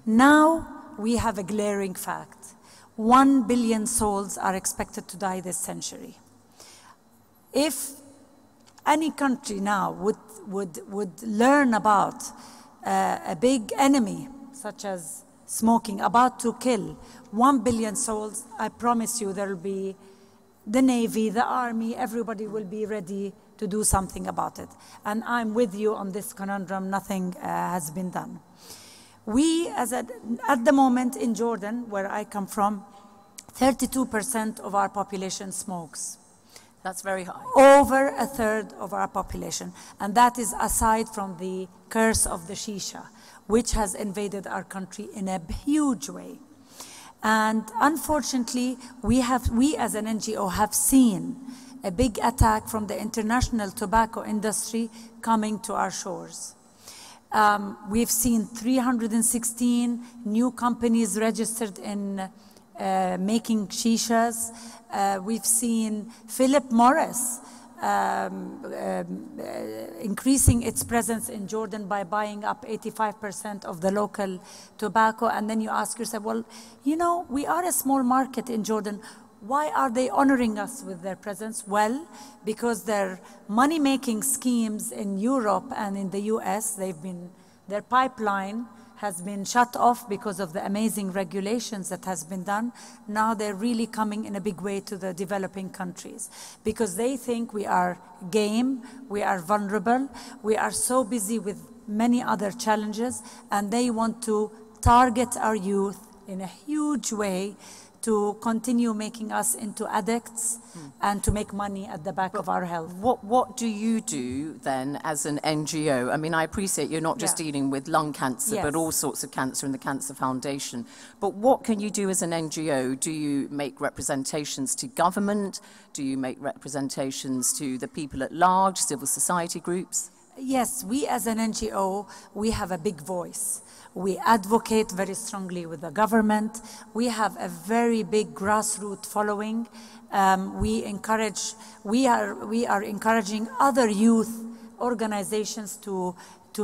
S10: Now we have a glaring fact. 1 billion souls are expected to die this century. If any country now would learn about a big enemy, such as smoking, about to kill 1 billion souls, I promise you there will be the Navy, the Army, everybody will be ready to do something about it. And I'm with you on this conundrum, nothing has been done. We, at the moment in Jordan, where I come from, 32% of our population smokes.
S9: That's very high.
S10: Over a third of our population. And that is aside from the curse of the shisha, which has invaded our country in a huge way. And unfortunately, we as an NGO have seen a big attack from the international tobacco industry coming to our shores. We've seen 316 new companies registered in making shishas. We've seen Philip Morris increasing its presence in Jordan by buying up 85% of the local tobacco. And then you ask yourself, well, we are a small market in Jordan. Why are they honoring us with their presence? Well, because their money-making schemes in Europe and in the US, their pipeline has been shut off because of the amazing regulations that has been done. Now they're really coming in a big way to the developing countries because they think we are game, we are vulnerable, we are so busy with many other challenges, and they want to target our youth in a huge way to continue making us into addicts and to make money at the back of our health.
S9: What do you do then as an NGO? I mean, I appreciate you're not just dealing with lung cancer, but all sorts of cancer in the Cancer Foundation. But what can you do as an NGO? Do you make representations to government? Do you make representations to the people at large, civil society groups?
S10: Yes, we as an NGO, we have a big voice. We advocate very strongly with the government. We have a very big grassroots following. We are encouraging other youth organizations to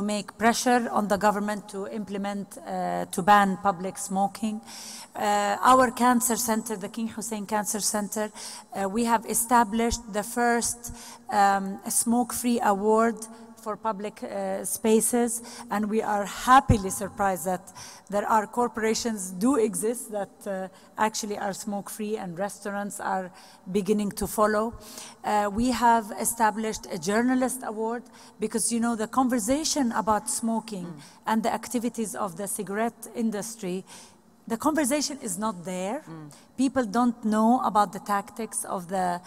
S10: make pressure on the government to implement, to ban public smoking. Our cancer center, the King Hussein Cancer Center, we have established the first smoke-free award for public spaces, and we are happily surprised that there are corporations do exist that actually are smoke-free, and restaurants are beginning to follow. We have established a journalist award because, the conversation about smoking and the activities of the cigarette industry the conversation is not there. People don't know about the tactics of the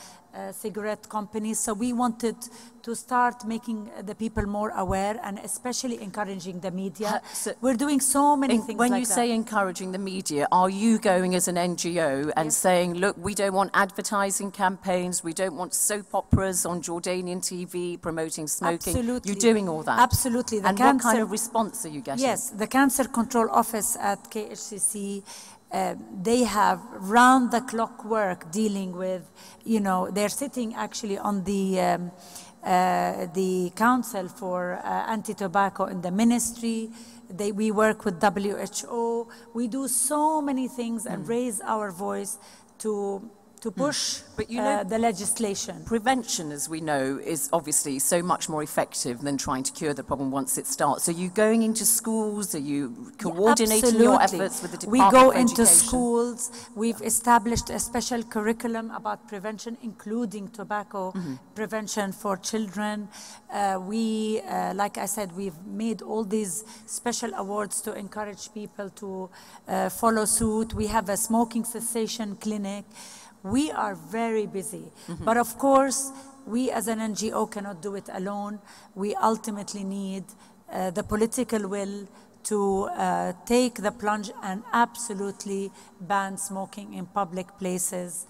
S10: cigarette companies, so we wanted to start making the people more aware and especially encouraging the media. We're doing so many things
S9: when
S10: like
S9: you
S10: that.
S9: say encouraging the media, are you going as an NGO and saying, look, we don't want advertising campaigns, we don't want soap operas on Jordanian TV promoting smoking?
S10: Absolutely.
S9: You're doing all that?
S10: Absolutely.
S9: And what kind of response are you getting?
S10: Yes, the Cancer Control Office at KHCC, they have round-the-clock work dealing with, they're sitting actually on the Council for Anti-Tobacco in the ministry. We work with WHO. We do so many things and raise our voice to push the legislation.
S9: Prevention, as we know, is obviously so much more effective than trying to cure the problem once it starts. Are you going into schools? Are you coordinating your efforts with the Department of Education?
S10: We go into schools. We've established a special curriculum about prevention, including tobacco prevention for children. Like I said, we've made all these special awards to encourage people to follow suit. We have a smoking cessation clinic. We are very busy, but of course, we as an NGO cannot do it alone. We ultimately need the political will to take the plunge and absolutely ban smoking in public places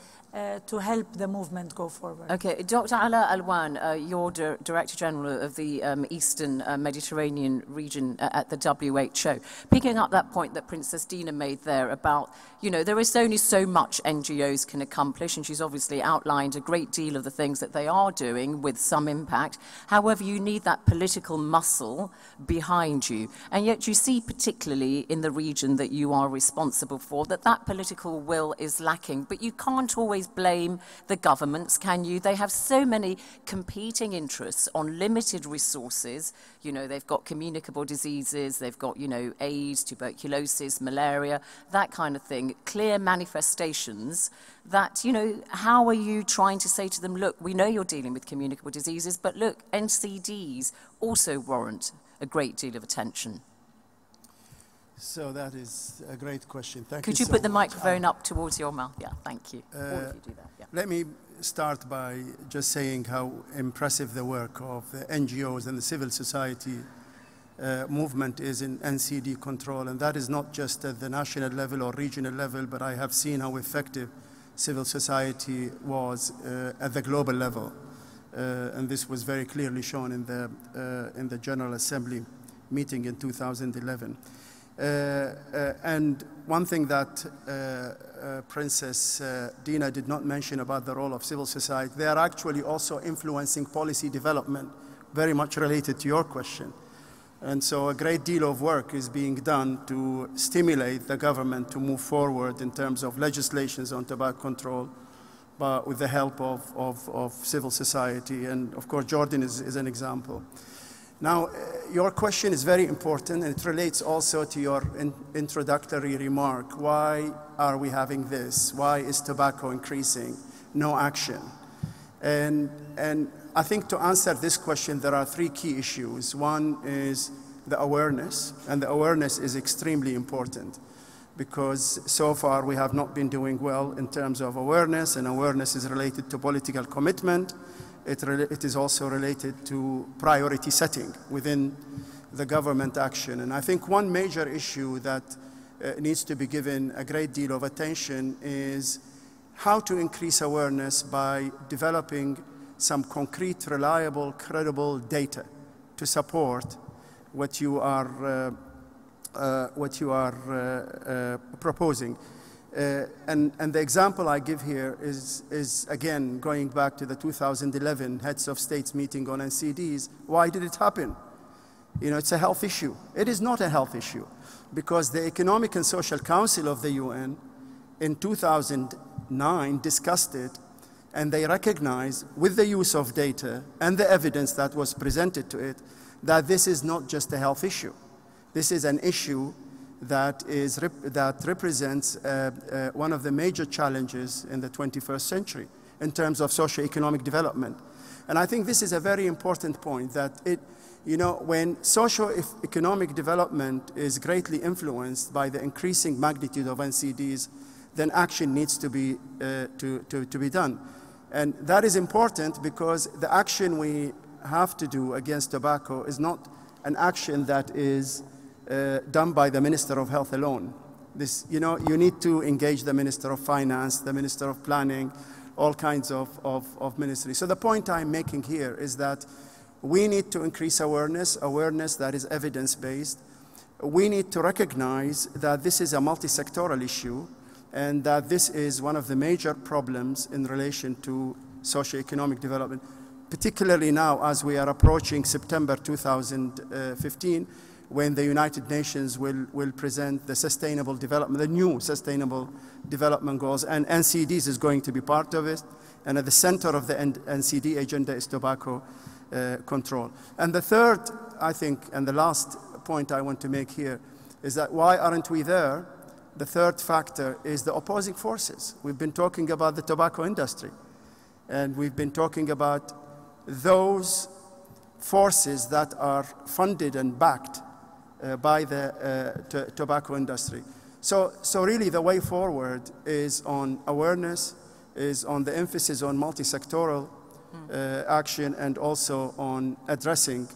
S10: to help the movement go forward.
S9: Okay, Dr. Ala Alwan, you're Director General of the Eastern Mediterranean region at the WHO. Picking up that point that Princess Dina made there about, there is only so much NGOs can accomplish, and she's obviously outlined a great deal of the things that they are doing with some impact. However, you need that political muscle behind you. And yet you see, particularly in the region that you are responsible for, that political will is lacking. But you can't always blame the governments, can you? They have so many competing interests on limited resources. They've got communicable diseases, they've got, AIDS, tuberculosis, malaria, that kind of thing, clear manifestations that, how are you trying to say to them, look, we know you're dealing with communicable diseases, but look, NCDs also warrant a great deal of attention.
S5: So that is a great question. Thank you.
S9: Could you put the microphone up towards your mouth? Yeah, thank you.
S5: If
S9: you do that, yeah.
S5: Let me start by just saying how impressive the work of the NGOs and the civil society movement is in NCD control. And that is not just at the national level or regional level, but I have seen how effective civil society was at the global level. And this was very clearly shown in the General Assembly meeting in 2011. And one thing that Princess Dina did not mention about the role of civil society, they are actually also influencing policy development, very much related to your question. And so a great deal of work is being done to stimulate the government to move forward in terms of legislations on tobacco control, but with the help of civil society. And of course, Jordan is an example. Now, your question is very important, and it relates also to your introductory remark. Why are we having this? Why is tobacco increasing? No action. And I think to answer this question, there are three key issues. One is the awareness, and the awareness is extremely important because so far we have not been doing well in terms of awareness, and awareness is related to political commitment. It is also related to priority setting within the government action. And I think one major issue that needs to be given a great deal of attention is how to increase awareness by developing some concrete, reliable, credible data to support what you are proposing. And the example I give here is again, going back to the 2011 Heads of States meeting on NCDs. Why did it happen? It's a health issue. It is not a health issue because the Economic and Social Council of the UN in 2009 discussed it, and they recognized with the use of data and the evidence that was presented to it that this is not just a health issue. This is an issue that represents one of the major challenges in the 21st century in terms of socio-economic development. And I think this is a very important point, that You know, when socio-economic development is greatly influenced by the increasing magnitude of NCDs, then action needs to be done. And that is important because the action we have to do against tobacco is not an action that is done by the Minister of Health alone. This, you know, you need to engage the Minister of Finance, the Minister of Planning, all kinds of ministries. So the point I'm making here is that we need to increase awareness that is evidence-based. We need to recognize that this is a multi-sectoral issue and that this is one of the major problems in relation to socioeconomic development, particularly now as we are approaching September 2015, when the United Nations will present the sustainable development, the new sustainable development goals, and NCDs is going to be part of it. And at the center of the NCD agenda is tobacco control. And the third, I think, and the last point I want to make here is that why aren't we there? The third factor is the opposing forces. We've been talking about the tobacco industry, and we've been talking about those forces that are funded and backed by the tobacco industry. So really the way forward is on awareness, is on the emphasis on multi-sectoral action, and also on addressing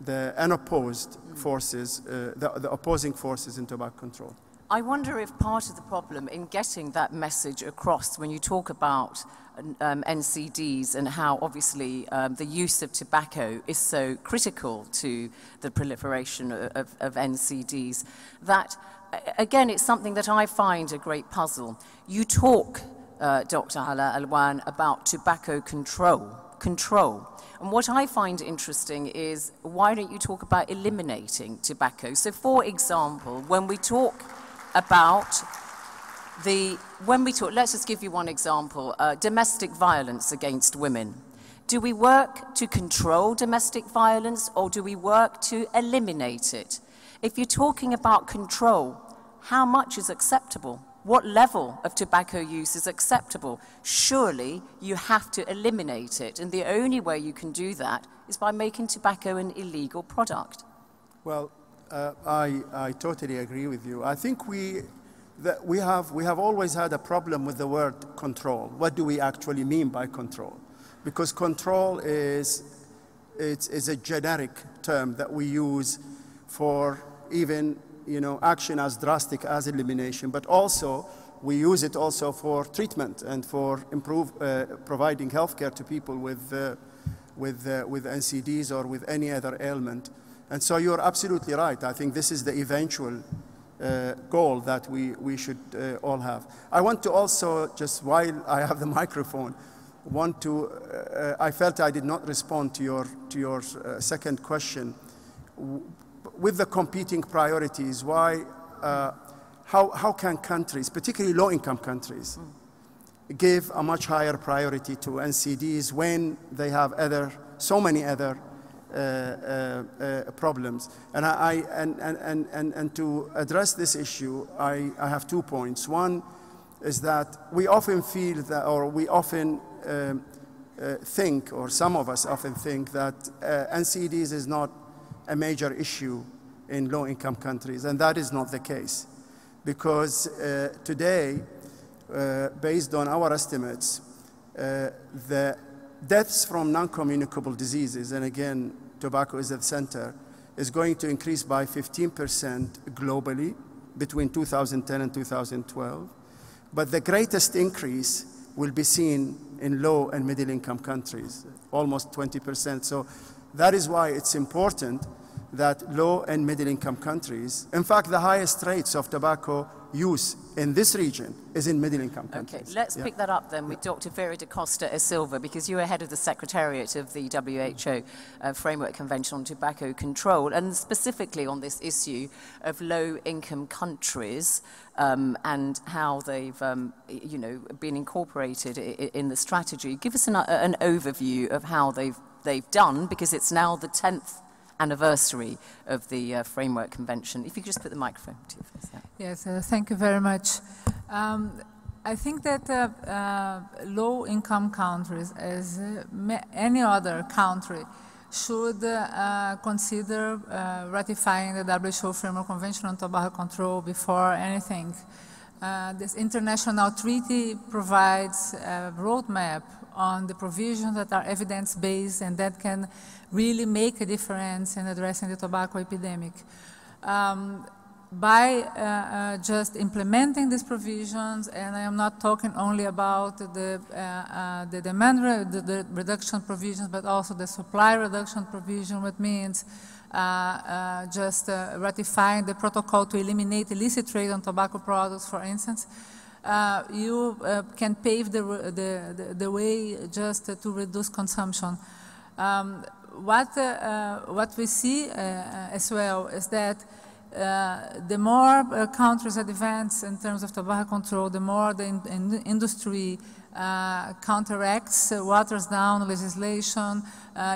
S5: the unopposed forces, the opposing forces in tobacco control.
S9: I wonder if part of the problem in getting that message across when you talk about NCDs and how obviously the use of tobacco is so critical to the proliferation of NCDs, that again it's something that I find a great puzzle. You talk, Dr. Ala Alwan, about tobacco control. And what I find interesting is, why don't you talk about eliminating tobacco? So for example, when we talk about let's just give you one example, domestic violence against women. Do we work to control domestic violence, or do we work to eliminate it? If you're talking about control, how much is acceptable? What level of tobacco use is acceptable? Surely you have to eliminate it, and the only way you can do that is by making tobacco an illegal product.
S5: Well, I totally agree with you. I think we have always had a problem with the word control. What do we actually mean by control? Because control is a generic term that we use for even, you know, action as drastic as elimination, but also we use it also for treatment and for providing healthcare to people with NCDs or with any other ailment. And so you're absolutely right. I think this is the eventual goal that we should all have. I want to also, just while I have the microphone, I felt I did not respond to your second question. With the competing priorities, how can countries, particularly low-income countries, give a much higher priority to NCDs when they have so many other problems? And to address this issue, I have 2 points. One is that we often feel that, or we often think, or some of us often think that NCDs is not a major issue in low-income countries, and that is not the case. Because today, based on our estimates, the deaths from non-communicable diseases, and again, tobacco is at the center, is going to increase by 15% globally between 2010 and 2012. But the greatest increase will be seen in low and middle income countries, almost 20%. So that is why it's important that low and middle income countries, in fact, the highest rates of tobacco use in this region is in middle income countries.
S9: Okay, let's pick that up then with Dr. Vera da Costa e Silva, because you are head of the Secretariat of the WHO Framework Convention on Tobacco Control, and specifically on this issue of low-income countries and how they've been incorporated in the strategy. Give us an overview of how they've done, because it's now the 10th anniversary of the Framework Convention. If you could just put the microphone to your face.
S11: Yes, thank you very much. I think that low-income countries, as any other country, should consider ratifying the WHO Framework Convention on Tobacco Control before anything. This international treaty provides a roadmap on the provisions that are evidence-based and that can really make a difference in addressing the tobacco epidemic. By just implementing these provisions, and I am not talking only about the demand the reduction provisions, but also the supply reduction provision, which means just ratifying the protocol to eliminate illicit trade on tobacco products, for instance, you can pave the way just to reduce consumption. What we see as well is that the more countries advance in terms of tobacco control, the more the industry counteracts, waters down legislation,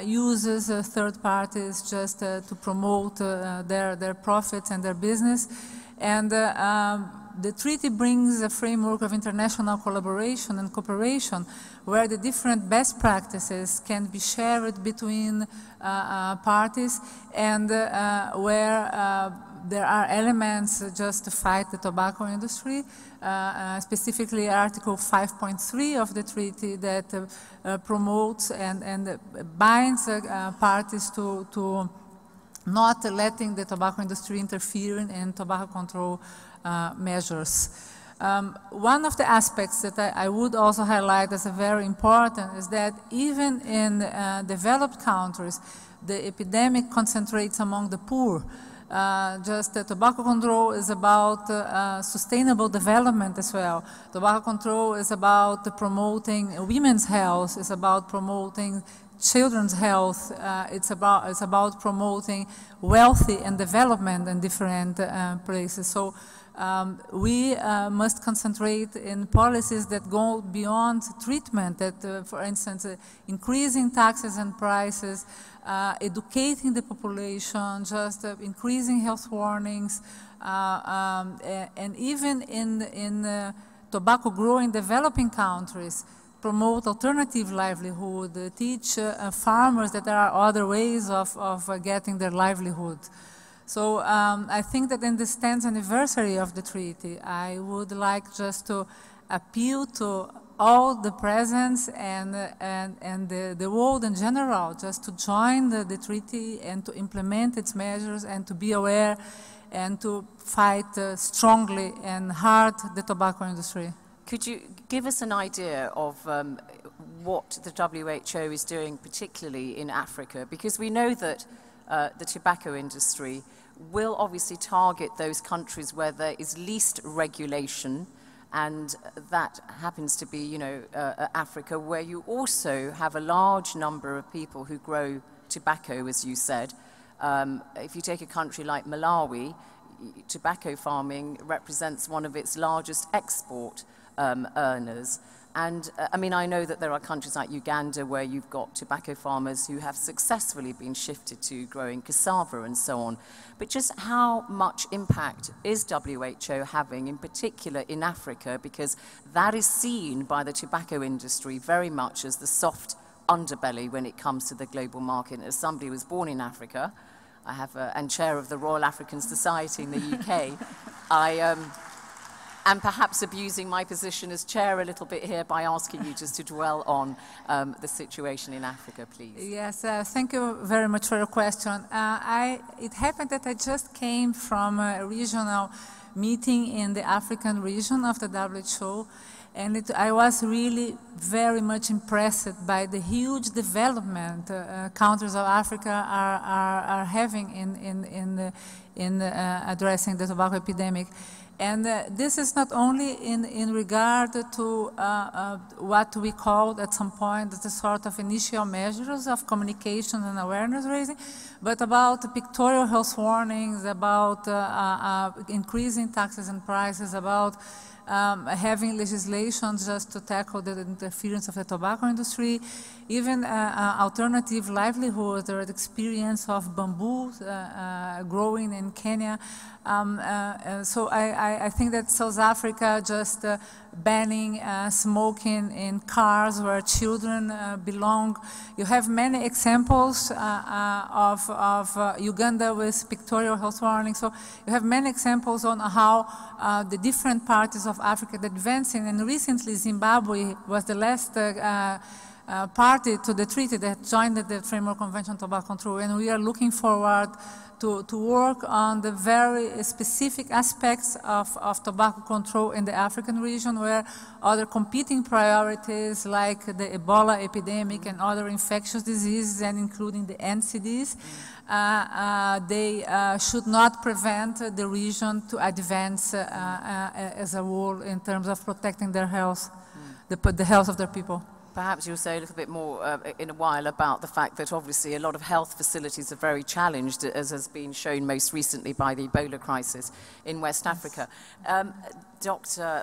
S11: uses third parties just to promote their profits and their business. And the treaty brings a framework of international collaboration and cooperation where the different best practices can be shared between parties and where there are elements just to fight the tobacco industry, specifically Article 5.3 of the treaty that promotes and binds parties to not letting the tobacco industry interfere in tobacco control measures. One of the aspects that I would also highlight as a very important is that even in developed countries, the epidemic concentrates among the poor. Tobacco control is about sustainable development as well. Tobacco control is about promoting women's health, it's about promoting children's health, it's about promoting wealthy and development in different places. So we must concentrate in policies that go beyond treatment, that for instance, increasing taxes and prices, educating the population, just increasing health warnings, and even in tobacco growing developing countries, promote alternative livelihood, teach farmers that there are other ways of getting their livelihood. So I think that in this 10th anniversary of the treaty, I would like just to appeal to all the presence and the world in general just to join the treaty and to implement its measures and to be aware and to fight strongly and hard the tobacco industry.
S9: Could you give us an idea of what the WHO is doing, particularly in Africa? Because we know that the tobacco industry will obviously target those countries where there is least regulation, and that happens to be, you know, Africa, where you also have a large number of people who grow tobacco, as you said. If you take a country like Malawi, tobacco farming represents one of its largest export earners. And I mean, I know that there are countries like Uganda where you've got tobacco farmers who have successfully been shifted to growing cassava and so on. But just how much impact is WHO having, in particular in Africa, because that is seen by the tobacco industry very much as the soft underbelly when it comes to the global market. As somebody who was born in Africa, I have and chair of the Royal African Society in the UK, I am perhaps abusing my position as chair a little bit here by asking you just to dwell on the situation in Africa, please.
S11: Yes, thank you very much for your question. It happened that I just came from a regional meeting in the African region of the WHO, and I was really very much impressed by the huge development countries of Africa are having in addressing the tobacco epidemic. And this is not only in regard to what we called at some point the sort of initial measures of communication and awareness raising, but about pictorial health warnings, about increasing taxes and prices, about having legislation just to tackle the interference of the tobacco industry, even alternative livelihoods or the experience of bamboo growing in Kenya. So I think that South Africa just banning smoking in cars where children belong. You have many examples of Uganda with pictorial health warning. So you have many examples on how the different parties of Africa are advancing. And recently Zimbabwe was the last party to the treaty that joined the Framework Convention on Tobacco Control, and we are looking forward to work on the very specific aspects of tobacco control in the African region, where other competing priorities like the Ebola epidemic and other infectious diseases, and including the NCDs, they should not prevent the region to advance as a whole in terms of protecting their health, the health of their people.
S9: Perhaps you'll say a little bit more in a while about the fact that obviously a lot of health facilities are very challenged, as has been shown most recently by the Ebola crisis in West Africa.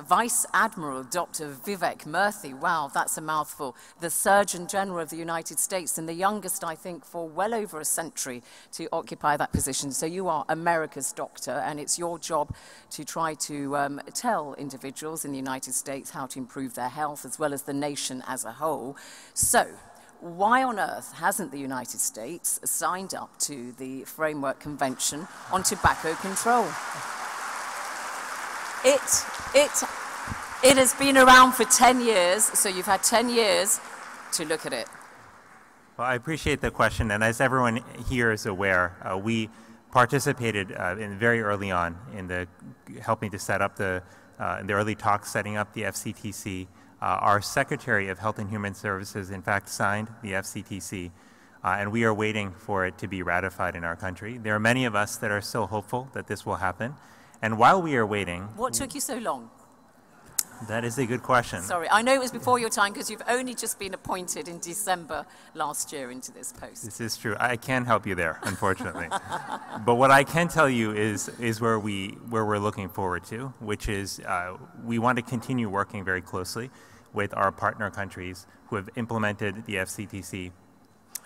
S9: Vice Admiral Dr. Vivek Murthy, wow, that's a mouthful, the Surgeon General of the United States, and the youngest, I think, for well over a century to occupy that position. So you are America's doctor, and it's your job to try to tell individuals in the United States how to improve their health, as well as the nation as a whole. So why on earth hasn't the United States signed up to the Framework Convention on Tobacco Control? It has been around for 10 years, so you've had 10 years to look at it.
S12: Well, I appreciate the question, and as everyone here is aware, we participated very early on in helping to set up in the early talks setting up the FCTC. Our Secretary of Health and Human Services, in fact, signed the FCTC, and we are waiting for it to be ratified in our country. There are many of us that are still hopeful that this will happen. And while we are waiting... What
S9: took you so long?
S12: That is a good question.
S9: Sorry, I know it was before your time because you've only just been appointed in December last year into this post.
S12: This is true. I can't help you there, unfortunately. But what I can tell you is where we're looking forward to, which is we want to continue working very closely with our partner countries who have implemented the FCTC.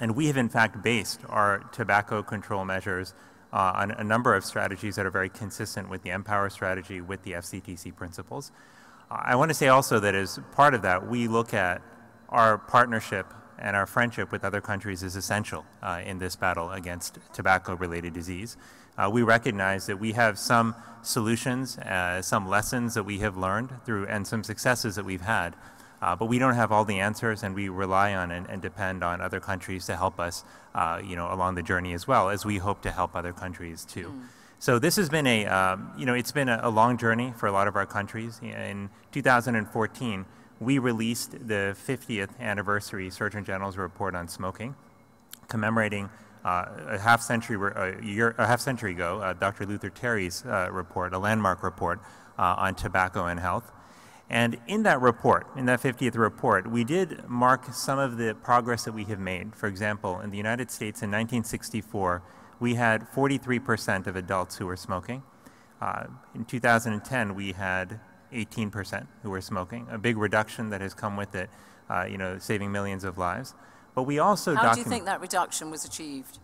S12: And we have, in fact, based our tobacco control measures on a number of strategies that are very consistent with the Empower strategy, with the FCTC principles. I want to say also that as part of that, we look at our partnership and our friendship with other countries is essential in this battle against tobacco-related disease. We recognize that we have some solutions, some lessons that we have learned through, and some successes that we've had. But we don't have all the answers, and we rely on and depend on other countries to help us, along the journey as well, as we hope to help other countries too. So this has been it's been a long journey for a lot of our countries. In 2014, we released the 50th anniversary Surgeon General's report on smoking, commemorating a half century ago, Dr. Luther Terry's report, a landmark report on tobacco and health. And in that report, in that 50th report, we did mark some of the progress that we have made. For example, in the United States in 1964, we had 43% of adults who were smoking. In 2010, we had 18% who were smoking, a big reduction that has come with it, saving millions of lives. But we also
S9: How do you think that reduction was achieved?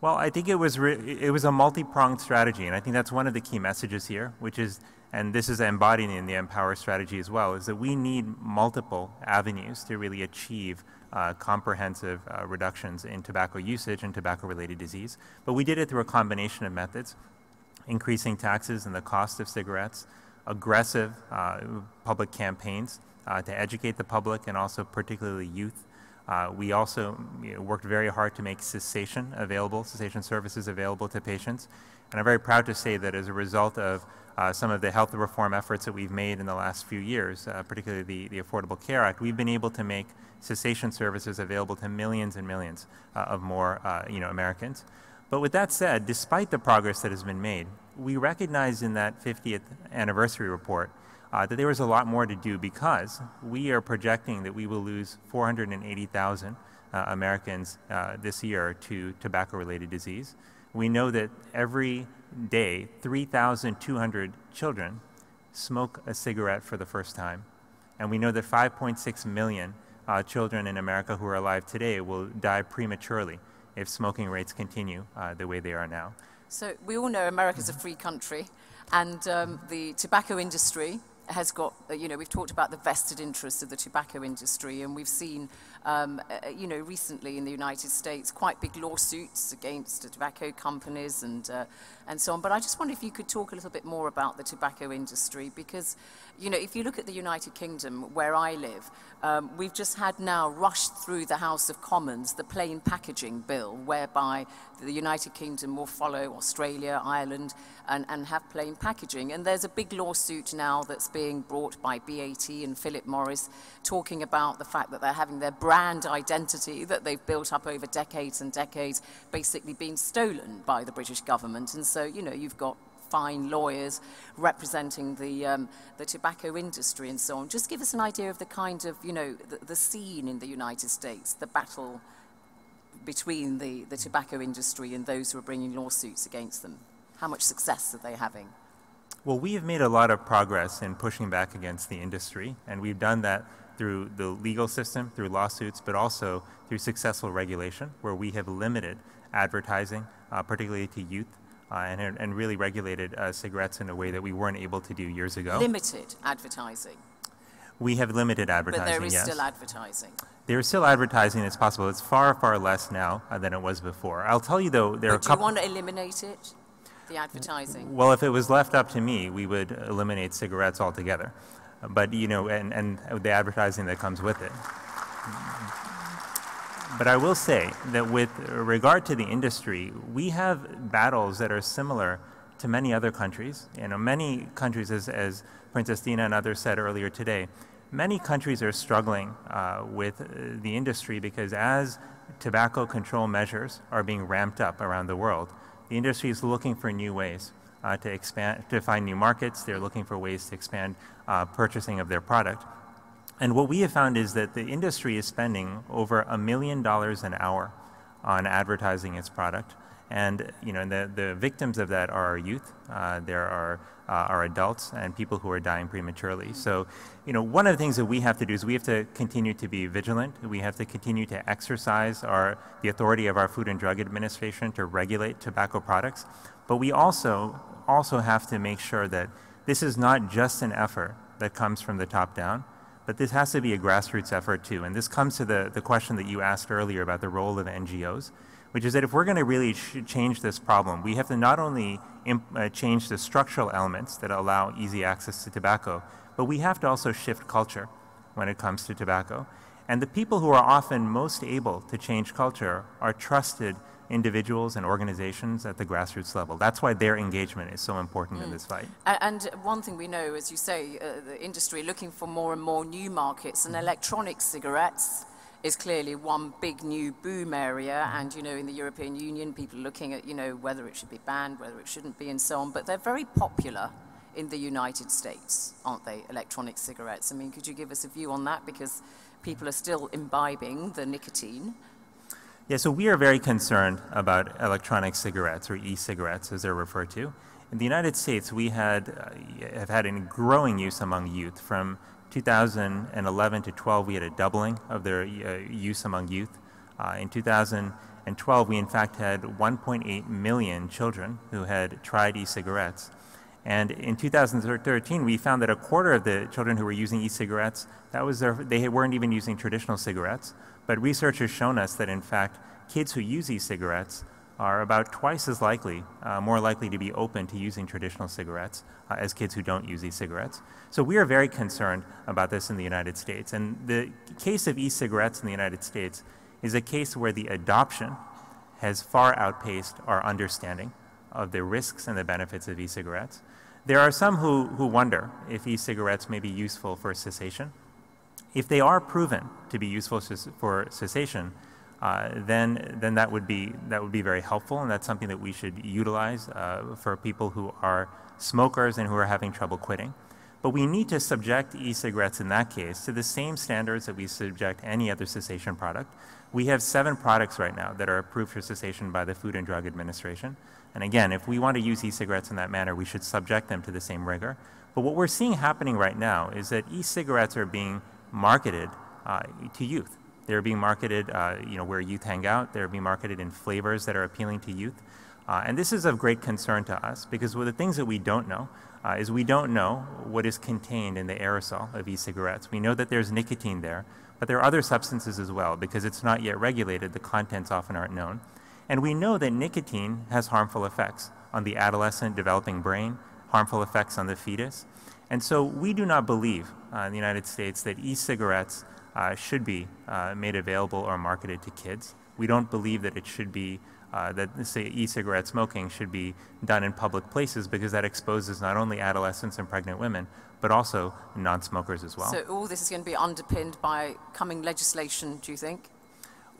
S12: Well, I think it was a multi-pronged strategy, and I think that's one of the key messages here, which is, and this is embodied in the Empower strategy as well, is that we need multiple avenues to really achieve comprehensive reductions in tobacco usage and tobacco-related disease. But we did it through a combination of methods, increasing taxes and the cost of cigarettes, aggressive public campaigns to educate the public and also particularly youth. We also worked very hard to make cessation services available to patients. And I'm very proud to say that as a result of some of the health reform efforts that we've made in the last few years, particularly the Affordable Care Act, we've been able to make cessation services available to millions and millions of more Americans. But with that said, despite the progress that has been made, we recognize in that 50th anniversary report that there was a lot more to do, because we are projecting that we will lose 480,000 Americans this year to tobacco-related disease. We know that every day 3,200 children smoke a cigarette for the first time. And we know that 5.6 million children in America who are alive today will die prematurely if smoking rates continue the way they are now.
S9: So we all know America's a free country, and the tobacco industry has got, we've talked about the vested interests of the tobacco industry, and we've seen, recently in the United States, quite big lawsuits against the tobacco companies and so on. But I just wonder if you could talk a little bit more about the tobacco industry, because, if you look at the United Kingdom, where I live, we've just had now rushed through the House of Commons the plain packaging bill, whereby the United Kingdom will follow Australia, Ireland, and have plain packaging. And there's a big lawsuit now that's being brought by BAT and Philip Morris, talking about the fact that they're having their brand identity that they've built up over decades and decades basically being stolen by the British government. And so, you've got fine lawyers representing the tobacco industry and so on. Just give us an idea of the kind of, the scene in the United States, the battle between the tobacco industry and those who are bringing lawsuits against them. How much success are they having?
S12: Well, we have made a lot of progress in pushing back against the industry, and we've done that through the legal system, through lawsuits, but also through successful regulation, where we have limited advertising, particularly to youth, and really regulated cigarettes in a way that we weren't able to do years ago.
S9: Limited advertising?
S12: We have limited advertising,
S9: but there is
S12: yes.
S9: Still advertising?
S12: There is still advertising. It's possible. It's far, far less now than it was before. I'll tell you, though, there are a couple...
S9: do you want to eliminate it, the advertising?
S12: Well, if it was left up to me, we would eliminate cigarettes altogether. But, and the advertising that comes with it. But I will say that with regard to the industry, we have battles that are similar to many other countries. Many countries, as Princess Dina and others said earlier today, many countries are struggling with the industry because as tobacco control measures are being ramped up around the world, the industry is looking for new ways to expand, to find new markets. They're looking for ways to expand purchasing of their product. And what we have found is that the industry is spending over $1 million an hour on advertising its product. And the victims of that are our youth. There are our adults and people who are dying prematurely. So, one of the things that we have to do is we have to continue to be vigilant. We have to continue to exercise the authority of our Food and Drug Administration to regulate tobacco products. But we also have to make sure that this is not just an effort that comes from the top down, but this has to be a grassroots effort too. And this comes to the question that you asked earlier about the role of NGOs, which is that if we're going to really change this problem, we have to not only change the structural elements that allow easy access to tobacco, but we have to also shift culture when it comes to tobacco. And the people who are often most able to change culture are trusted individuals and organizations at the grassroots level. That's why their engagement is so important in this fight.
S9: And one thing we know, as you say, the industry looking for more and more new markets, and electronic cigarettes is clearly one big new boom area. And, in the European Union, people are looking at, whether it should be banned, whether it shouldn't be, and so on. But they're very popular in the United States, aren't they, electronic cigarettes? I mean, could you give us a view on that? Because people are still imbibing the nicotine.
S12: Yeah, so we are very concerned about electronic cigarettes, or e-cigarettes as they're referred to. In the United States, we have had a growing use among youth. From 2011 to 12, we had a doubling of their use among youth. In 2012, we in fact had 1.8 million children who had tried e-cigarettes. And in 2013, we found that a quarter of the children who were using e-cigarettes, they weren't even using traditional cigarettes. But research has shown us that, in fact, kids who use e-cigarettes are about twice as likely, more likely to be open to using traditional cigarettes as kids who don't use e-cigarettes. So we are very concerned about this in the United States. And the case of e-cigarettes in the United States is a case where the adoption has far outpaced our understanding of the risks and the benefits of e-cigarettes. There are some who wonder if e-cigarettes may be useful for cessation. If they are proven to be useful for cessation, then that would be very helpful, and that's something that we should utilize for people who are smokers and who are having trouble quitting. But we need to subject e-cigarettes in that case to the same standards that we subject any other cessation product. We have 7 products right now that are approved for cessation by the Food and Drug Administration. And again, if we want to use e-cigarettes in that manner, we should subject them to the same rigor. But what we're seeing happening right now is that e-cigarettes are being marketed to youth. They're being marketed, where youth hang out. They're being marketed in flavors that are appealing to youth. And this is of great concern to us because one of the things that we don't know is we don't know what is contained in the aerosol of e-cigarettes. We know that there's nicotine there, but there are other substances as well because it's not yet regulated. The contents often aren't known. And we know that nicotine has harmful effects on the adolescent developing brain, harmful effects on the fetus. And so we do not believe in the United States that e-cigarettes should be made available or marketed to kids. We don't believe that it should be, that say e-cigarette smoking should be done in public places because that exposes not only adolescents and pregnant women, but also non-smokers as well.
S9: So all this is going to be underpinned by coming legislation, do you think?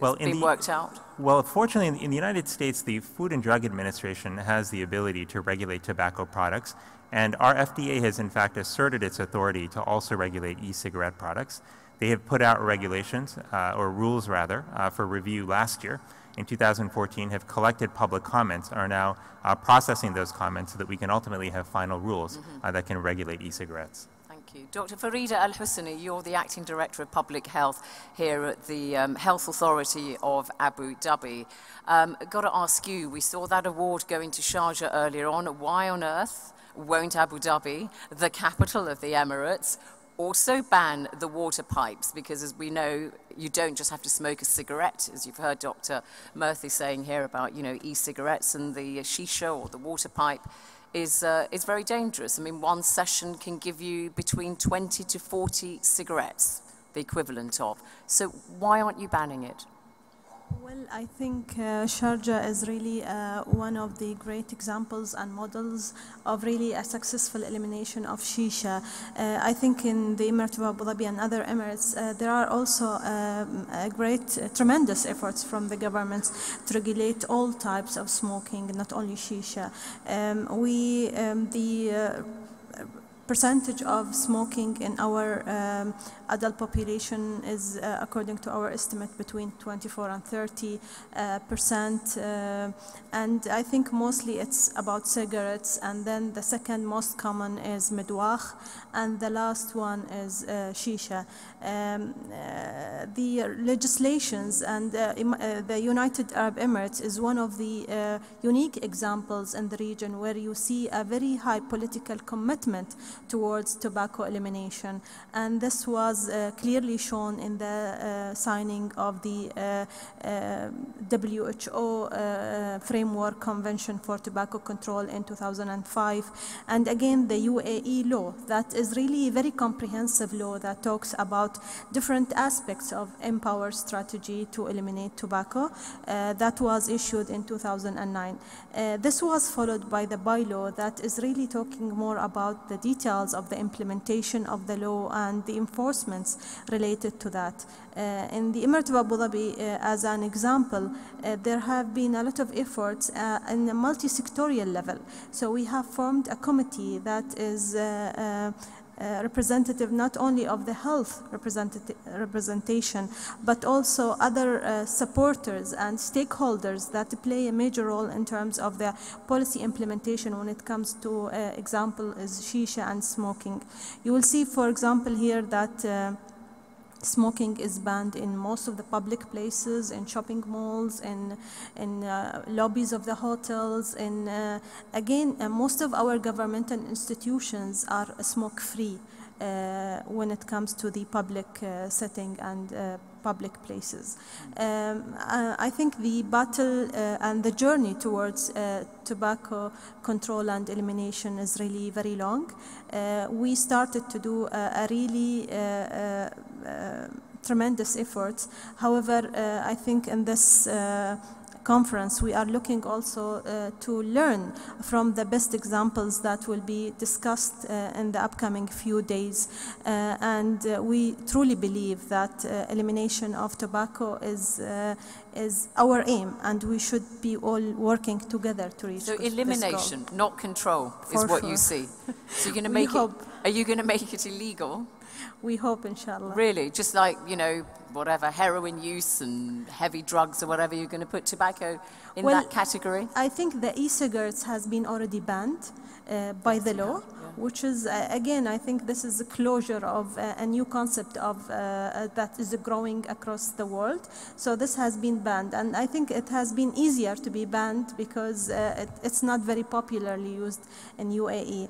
S12: Well,
S9: it's been worked out?
S12: Well, fortunately, in the United States, the Food and Drug Administration has the ability to regulate tobacco products, and our FDA has in fact asserted its authority to also regulate e-cigarette products. They have put out regulations, or rules rather, for review last year. In 2014, have collected public comments, are now processing those comments so that we can ultimately have final rules that can regulate e-cigarettes.
S9: Thank you. Dr. Farida Al-Husseini, you're the Acting Director of Public Health here at the Health Authority of Abu Dhabi. Got to ask you, we saw that award going to Sharjah earlier on. Why on earth won't Abu Dhabi, the capital of the Emirates, also ban the water pipes? Because as we know, you don't just have to smoke a cigarette, as you've heard Dr. Murthy saying here about, e-cigarettes, and the shisha or the water pipe is very dangerous. I mean, one session can give you between 20 to 40 cigarettes, the equivalent of. So why aren't you banning it?
S13: Well, I think Sharjah is really one of the great examples and models of really a successful elimination of shisha. I think in the Emirate of Abu Dhabi and other Emirates, there are also tremendous efforts from the governments to regulate all types of smoking, not only shisha. The percentage of smoking in our adult population is, according to our estimate, between 24 and 30%. And I think mostly it's about cigarettes, and then the second most common is midwakh, and the last one is shisha. The legislations and the United Arab Emirates is one of the unique examples in the region where you see a very high political commitment towards tobacco elimination, and this was clearly shown in the signing of the WHO Framework Convention for Tobacco Control in 2005, and again the UAE law, that is really a very comprehensive law that talks about different aspects of Empower strategy to eliminate tobacco, that was issued in 2009. This was followed by the bylaw that is really talking more about the details of the implementation of the law and the enforcements related to that. In the Emirate of Abu Dhabi, as an example, there have been a lot of efforts in a multi-sectorial level. So we have formed a committee that is representative not only of the health representation, but also other supporters and stakeholders that play a major role in terms of the policy implementation when it comes to, example, is shisha and smoking. You will see, for example, here that smoking is banned in most of the public places, in shopping malls, in lobbies of the hotels, again, most of our governmental institutions are smoke-free when it comes to the public setting and public places. I think the battle and the journey towards tobacco control and elimination is really very long. We started to do a really tremendous efforts. However, I think in this conference we are looking also to learn from the best examples that will be discussed in the upcoming few days, and we truly believe that elimination of tobacco is our aim, and we should be all working together to reach.
S9: So elimination, not control, is what you see. So you're going to make it. Are you going to make it illegal?
S13: We hope, inshallah.
S9: Really, just like whatever, heroin use and heavy drugs or whatever, you're going to put tobacco in
S13: Well,
S9: that category?
S13: I think the e-cigarettes has been already banned by the law, which is, again, I think this is a closure of a new concept of that is growing across the world. So this has been banned, and I think it has been easier to be banned because it's not very popularly used in UAE.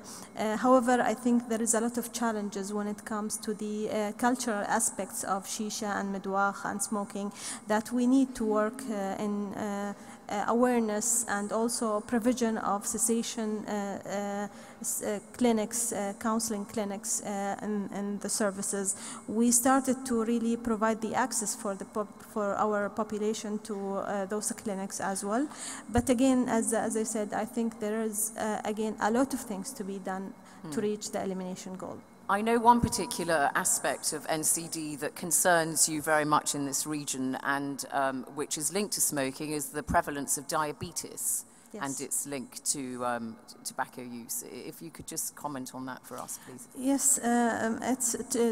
S13: However, I think there is a lot of challenges when it comes to the cultural aspects of shisha and midwakh and smoking that we need to work in awareness and also provision of cessation clinics, counseling clinics and the services. We started to really provide the access for our population to those clinics as well. But again, as I said, I think there is again a lot of things to be done to reach the elimination goal.
S9: I know one particular aspect of NCD that concerns you very much in this region and which is linked to smoking is the prevalence of diabetes. Yes. And its link to tobacco use. If you could just comment on that for us, please.
S13: Yes,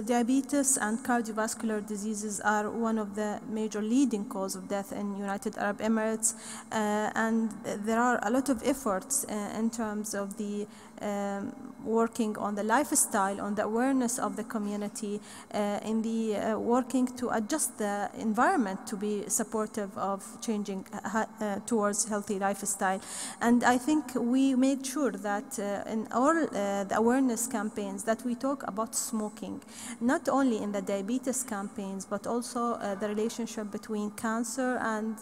S13: diabetes and cardiovascular diseases are one of the major leading cause of death in United Arab Emirates, and there are a lot of efforts in terms of the working on the lifestyle, on the awareness of the community, in the working to adjust the environment to be supportive of changing towards healthy lifestyle. And I think we made sure that in all the awareness campaigns that we talk about smoking, not only in the diabetes campaigns, but also the relationship between cancer and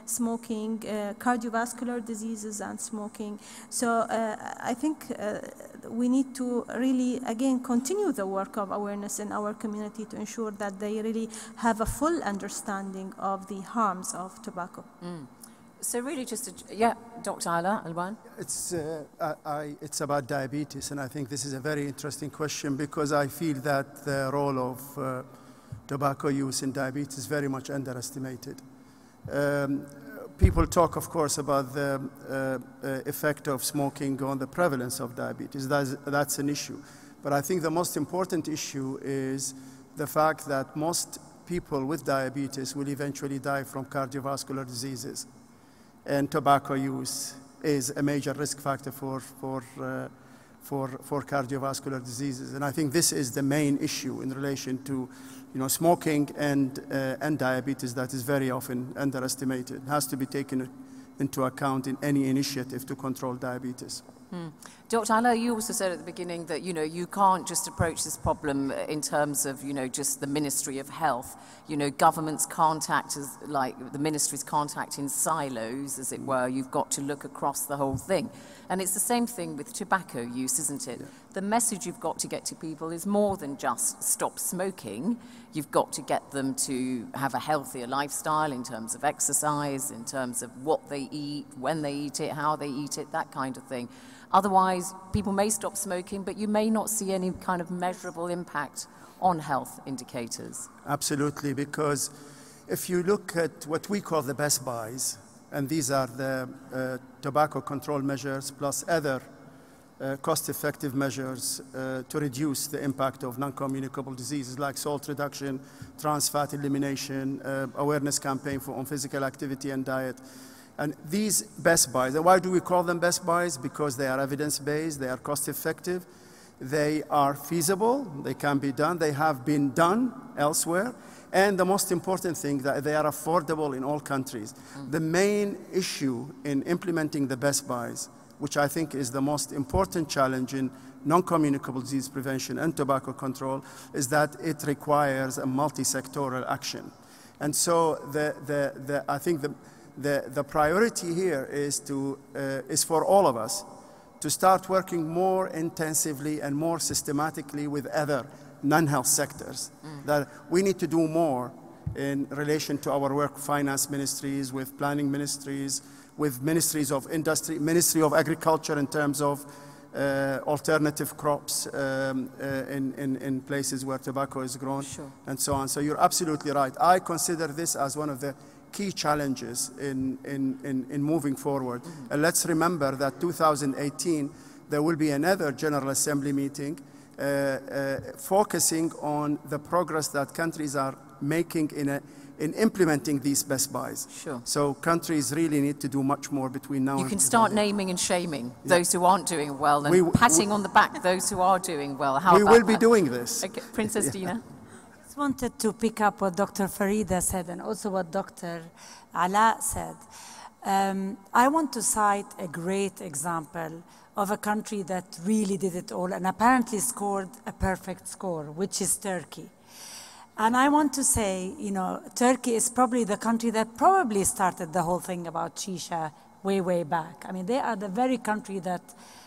S13: smoking, cardiovascular diseases and smoking. So I think we need to really, again, continue the work of awareness in our community to ensure that they really have a full understanding of the harms of tobacco.
S9: So really just, Dr. Ala Alwan?
S5: It's about diabetes, and I think this is a very interesting question because I feel that the role of tobacco use in diabetes is very much underestimated. People talk, of course, about the effect of smoking on the prevalence of diabetes. That's an issue. But I think the most important issue is the fact that most people with diabetes will eventually die from cardiovascular diseases. And tobacco use is a major risk factor for cardiovascular diseases. And I think this is the main issue in relation to smoking and diabetes that is very often underestimated. It has to be taken into account in any initiative to control diabetes.
S9: Dr. Ala, you also said at the beginning that you can't just approach this problem in terms of just the Ministry of Health. Governments can't act as like the ministries can't act in silos, as it were. You've got to look across the whole thing, and it's the same thing with tobacco use, isn't it? Yeah. The message you've got to get to people is more than just stop smoking. You've got to get them to have a healthier lifestyle in terms of exercise, in terms of what they eat, when they eat it, how they eat it, that kind of thing. Otherwise, people may stop smoking, but you may not see any kind of measurable impact on health indicators.
S5: Absolutely, because if you look at what we call the best buys, and these are the tobacco control measures plus other cost-effective measures to reduce the impact of non-communicable diseases like salt reduction, trans fat elimination, awareness campaign on physical activity and diet. And these best buys, and why do we call them best buys? Because they are evidence-based, they are cost-effective, they are feasible, they can be done, they have been done elsewhere, and the most important thing, that they are affordable in all countries. The main issue in implementing the best buys, which I think is the most important challenge in non-communicable disease prevention and tobacco control, is that it requires a multi-sectoral action. And so I think the priority here is for all of us to start working more intensively and more systematically with other non-health sectors. That we need to do more in relation to our work finance ministries, with planning ministries, with ministries of industry, Ministry of Agriculture in terms of alternative crops in places where tobacco is grown, and so on. So you're absolutely right. I consider this as one of the key challenges in moving forward. And let's remember that 2018, there will be another General Assembly meeting focusing on the progress that countries are making in implementing these best buys.
S9: Sure.
S5: So countries really need to do much more between now and...
S9: You can start naming and shaming those who aren't doing well and patting on the back those who are doing well. How
S5: we
S9: about
S5: will be
S9: that?
S5: doing this.
S9: Okay. Princess Dina?
S10: I just wanted to pick up what Dr. Farida said and also what Dr. Ala said. I want to cite a great example of a country that really did it all and apparently scored a perfect score, which is Turkey. And I want to say, you know, Turkey is probably the country that probably started the whole thing about shisha way, way back. I mean, they are the very country that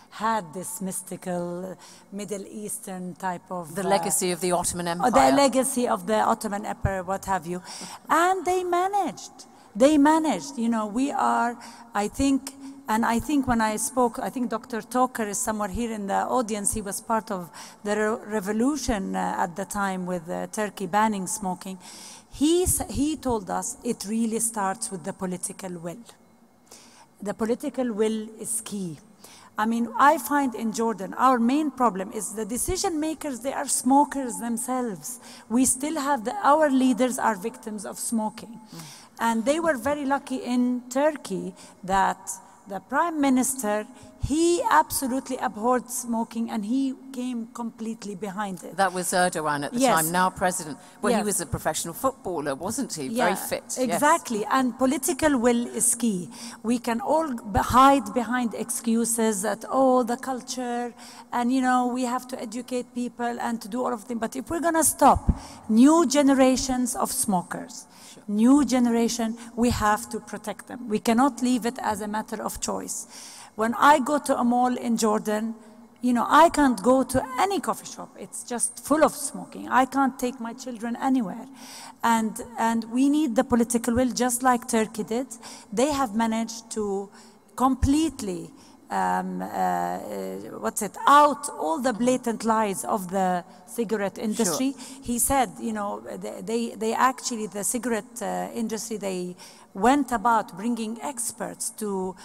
S10: had this mystical Middle Eastern type of...
S9: The legacy of the Ottoman Empire.
S10: The legacy of the Ottoman Empire, what have you. And they managed. They managed. You know, we are, I think, and I think when I spoke, I think Dr. Toker is somewhere here in the audience. He was part of the revolution at the time with Turkey banning smoking. He told us it really starts with the political will. The political will is key. I mean, I find in Jordan, our main problem is the decision makers, they are smokers themselves. We still have, our leaders are victims of smoking. And they were very lucky in Turkey that the prime minister, he absolutely abhorred smoking and he came completely behind it.
S9: That was Erdogan at the time, now president. Well, he was a professional footballer, wasn't he? Very fit.
S10: Exactly, yes. And political will is key. We can all hide behind excuses that, oh, the culture, and you know, we have to educate people and to do all of them. But if we're gonna stop new generations of smokers, new generation, we have to protect them. We cannot leave it as a matter of choice. When I go to a mall in Jordan, you know, I can't go to any coffee shop. It's just full of smoking. I can't take my children anywhere. And we need the political will, just like Turkey did. They have managed to completely out all the blatant lies of the cigarette industry. Sure. He said, you know, they actually, the cigarette industry, they went about bringing experts to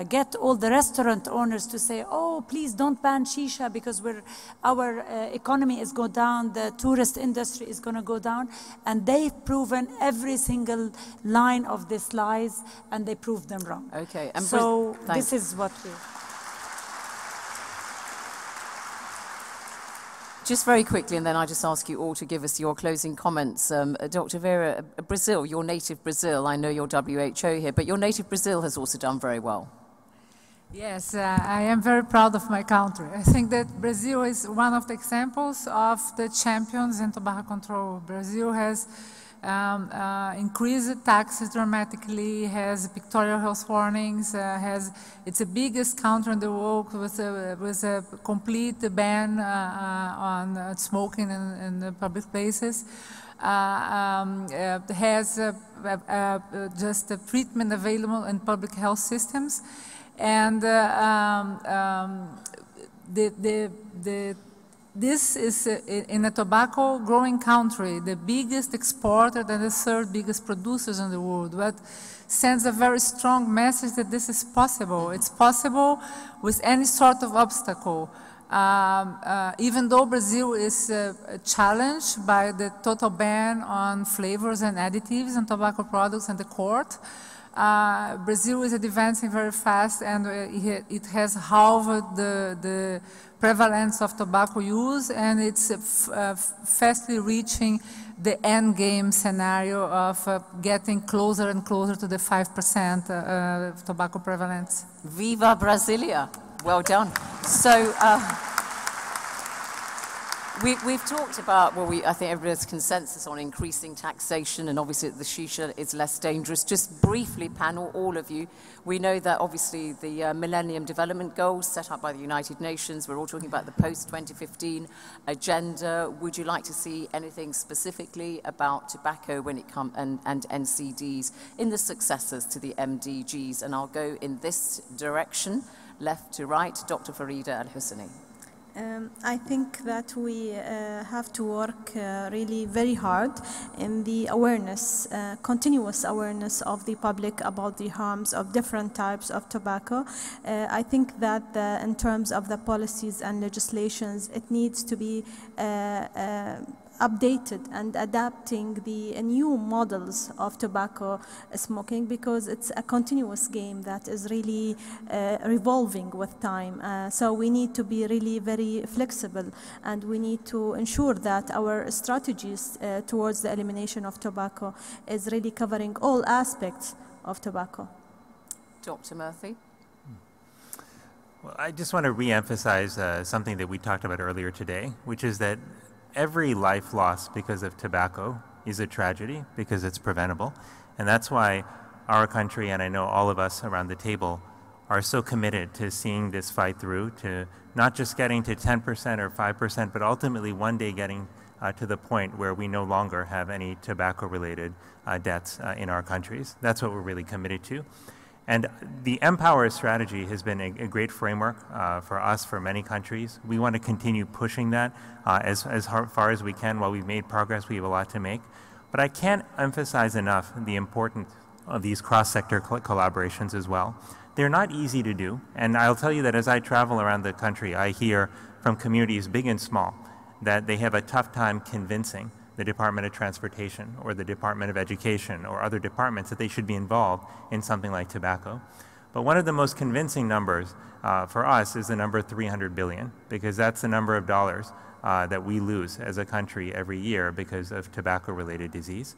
S10: get all the restaurant owners to say, oh, please don't ban shisha because our economy is going down, the tourist industry is going to go down. And they've proven every single line of these lies, and they proved them wrong.
S9: Okay. And
S10: so this is what we...
S9: Just very quickly, and then I just ask you all to give us your closing comments. Dr. Vera, Brazil, your native Brazil, I know you're WHO here, but your native Brazil has also done very well.
S11: Yes, I am very proud of my country. I think that Brazil is one of the examples of the champions in tobacco control. Brazil has increased taxes dramatically, has pictorial health warnings, it's the biggest country in the world with a complete ban on smoking in the public places. Has just a treatment available in public health systems, and this is, in a tobacco growing country, the biggest exporter and the third biggest producers in the world. But sends a very strong message that this is possible. It's possible with any sort of obstacle. Even though Brazil is challenged by the total ban on flavors and additives in tobacco products in the court, Brazil is advancing very fast, and it has halved the prevalence of tobacco use, and it's fastly reaching the end game scenario of getting closer and closer to the 5% tobacco prevalence.
S9: Viva Brasilia! Well done. So we've talked about, well, I think everybody's consensus on increasing taxation, and obviously the shisha is less dangerous. Just briefly, panel, all of you, we know that obviously the Millennium Development Goals set up by the United Nations, we're all talking about the post-2015 agenda. Would you like to see anything specifically about tobacco when it comes, and NCDs in the successors to the MDGs? And I'll go in this direction, left to right. Dr. Farida Al-Husseini.
S13: I think that we have to work really very hard in the awareness, continuous awareness of the public about the harms of different types of tobacco. I think that in terms of the policies and legislations, it needs to be updated and adapting the new models of tobacco smoking, because it's a continuous game that is really revolving with time. So we need to be really very flexible, and we need to ensure that our strategies towards the elimination of tobacco is really covering all aspects of tobacco.
S9: Dr. Murphy.
S12: Well, I just want to re-emphasize something that we talked about earlier today, which is that every life lost because of tobacco is a tragedy because it's preventable. And that's why our country, and I know all of us around the table, are so committed to seeing this fight through, to not just getting to 10% or 5%, but ultimately one day getting to the point where we no longer have any tobacco-related deaths in our countries. That's what we're really committed to. And the Empower strategy has been a great framework for us, for many countries. We want to continue pushing that as far as we can. While we've made progress, we have a lot to make. But I can't emphasize enough the importance of these cross-sector collaborations as well. They're not easy to do. And I'll tell you that as I travel around the country, I hear from communities big and small that they have a tough time convincing the Department of Transportation or the Department of Education or other departments that they should be involved in something like tobacco. But one of the most convincing numbers for us is the number 300 billion, because that's the number of dollars that we lose as a country every year because of tobacco-related disease.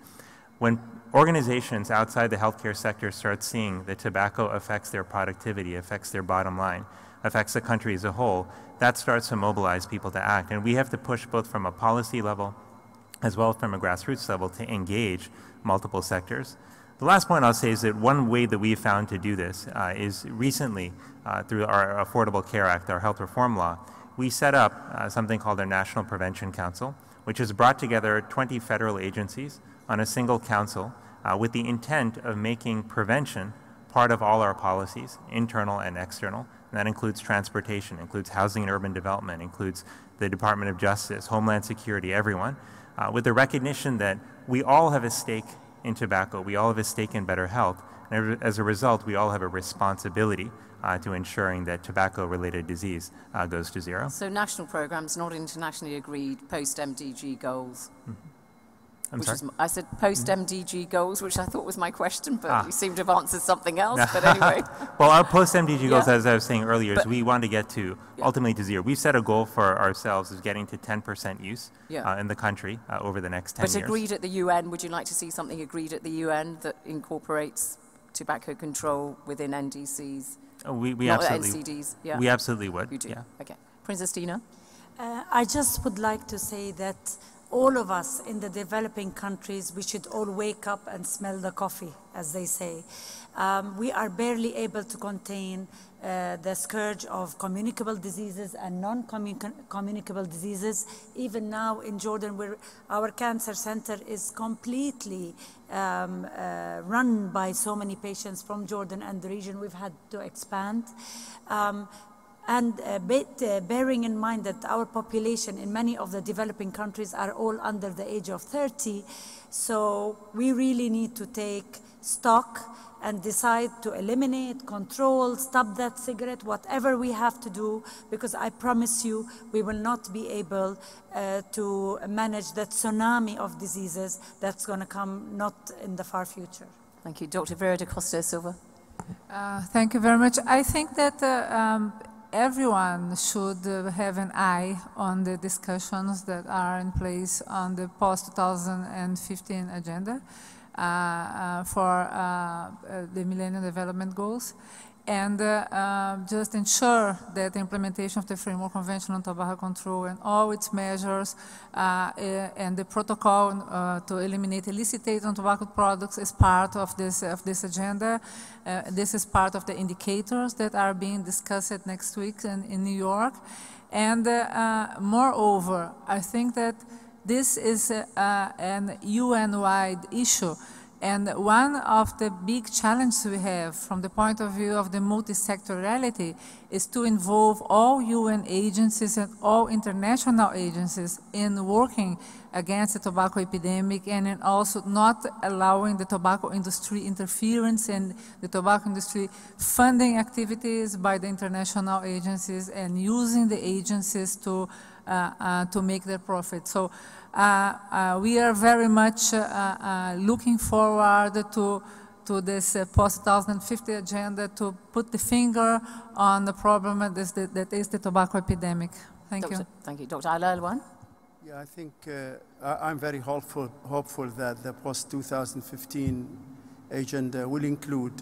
S12: When organizations outside the healthcare sector start seeing that tobacco affects their productivity, affects their bottom line, affects the country as a whole, that starts to mobilize people to act. And we have to push both from a policy level as well as from a grassroots level to engage multiple sectors. The last point I'll say is that one way that we've found to do this is recently, through our Affordable Care Act, our health reform law, we set up something called our National Prevention Council, which has brought together 20 federal agencies on a single council with the intent of making prevention part of all our policies, internal and external. And that includes transportation, includes housing and urban development, includes the Department of Justice, Homeland Security, everyone. With the recognition that we all have a stake in tobacco, we all have a stake in better health, and as a result, we all have a responsibility to ensuring that tobacco-related disease goes to zero.
S9: So national programs, not internationally agreed post-MDG goals.
S12: Mm-hmm. I'm sorry?
S9: I said post-MDG goals, which I thought was my question, but you seem to have answered something else. But anyway.
S12: Well, our post-MDG goals, as I was saying earlier, is we want to get to ultimately to zero. We've set a goal for ourselves of getting to 10% use in the country over the next 10 years.
S9: But agreed at the UN, would you like to see something agreed at the UN that incorporates tobacco control within NDCs?
S12: We absolutely,
S9: NCDs? Yeah.
S12: We absolutely would.
S9: You do?
S12: Yeah.
S9: Okay. Princess Dina?
S10: I just would like to say that all of us in the developing countries, we should all wake up and smell the coffee, as they say. We are barely able to contain the scourge of communicable diseases and non-communicable diseases. Even now in Jordan, where our cancer center is completely run by so many patients from Jordan and the region, we've had to expand. Bearing in mind that our population in many of the developing countries are all under the age of 30, so we really need to take stock and decide to eliminate, control, stop that cigarette, whatever we have to do, because I promise you we will not be able to manage that tsunami of diseases that's going to come not in the far future.
S9: Thank you. Dr. Vera da Costa Silva.
S11: Thank you very much. I think that everyone should have an eye on the discussions that are in place on the post-2015 agenda for the Millennium Development Goals, and just ensure that the implementation of the Framework Convention on Tobacco Control and all its measures and the protocol to eliminate illicit taste on tobacco products is part of this agenda. This is part of the indicators that are being discussed next week in New York. And moreover, I think that this is an UN-wide issue. And one of the big challenges we have from the point of view of the multi-sectorality is to involve all UN agencies and all international agencies in working against the tobacco epidemic, and in also not allowing the tobacco industry interference and the tobacco industry funding activities by the international agencies, and using the agencies to to make their profit. So we are very much looking forward to this post-2050 agenda to put the finger on the problem that is the tobacco epidemic. Thank you.
S9: Thank you. Dr. Ala Alwan?
S5: Yeah, I think I'm very hopeful that the post-2015 agenda will include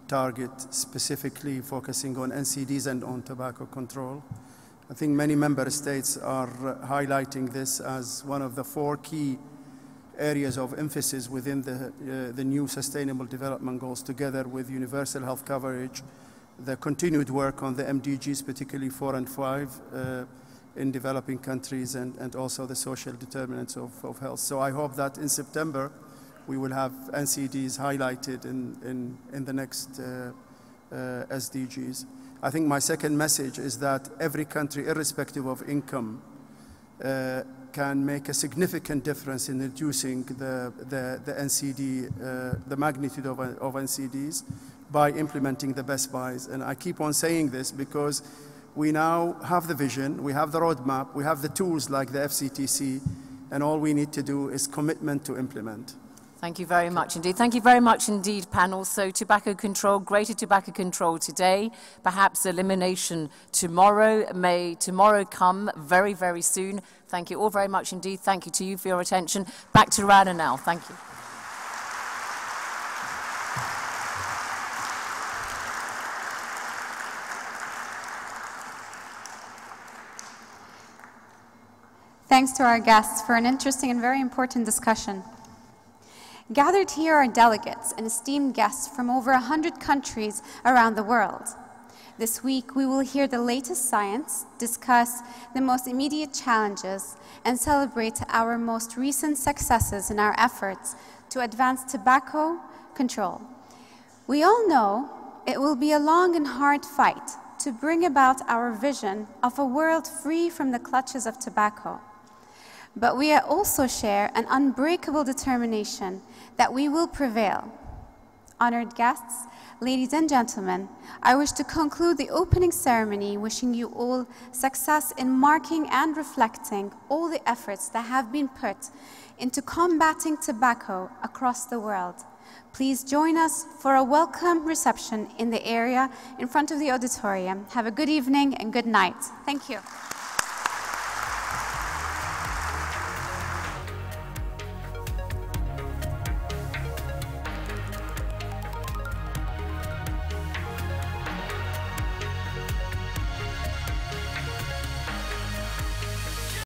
S5: targets specifically focusing on NCDs and on tobacco control. I think many member states are highlighting this as one of the 4 key areas of emphasis within the new Sustainable Development Goals, together with universal health coverage, the continued work on the MDGs, particularly 4 and 5, in developing countries, and also the social determinants of health. So I hope that in September we will have NCDs highlighted in the next SDGs. I think my second message is that every country, irrespective of income, can make a significant difference in reducing the NCD, the magnitude of NCDs, by implementing the best buys. And I keep on saying this because we now have the vision, we have the roadmap, we have the tools like the FCTC, and all we need to do is commitment to implement.
S9: Thank you very much indeed. Thank you very much indeed, panel. So tobacco control, greater tobacco control today, perhaps elimination tomorrow. May tomorrow come very, very soon. Thank you all very much indeed. Thank you to you for your attention. Back to Rana now. Thank you.
S1: Thanks to our guests for an interesting and very important discussion. Gathered here are delegates and esteemed guests from over 100 countries around the world. This week, we will hear the latest science, discuss the most immediate challenges, and celebrate our most recent successes in our efforts to advance tobacco control. We all know it will be a long and hard fight to bring about our vision of a world free from the clutches of tobacco. But we also share an unbreakable determination that we will prevail. Honored guests, ladies and gentlemen, I wish to conclude the opening ceremony wishing you all success in marking and reflecting all the efforts that have been put into combating tobacco across the world. Please join us for a welcome reception in the area in front of the auditorium. Have a good evening and good night. Thank you.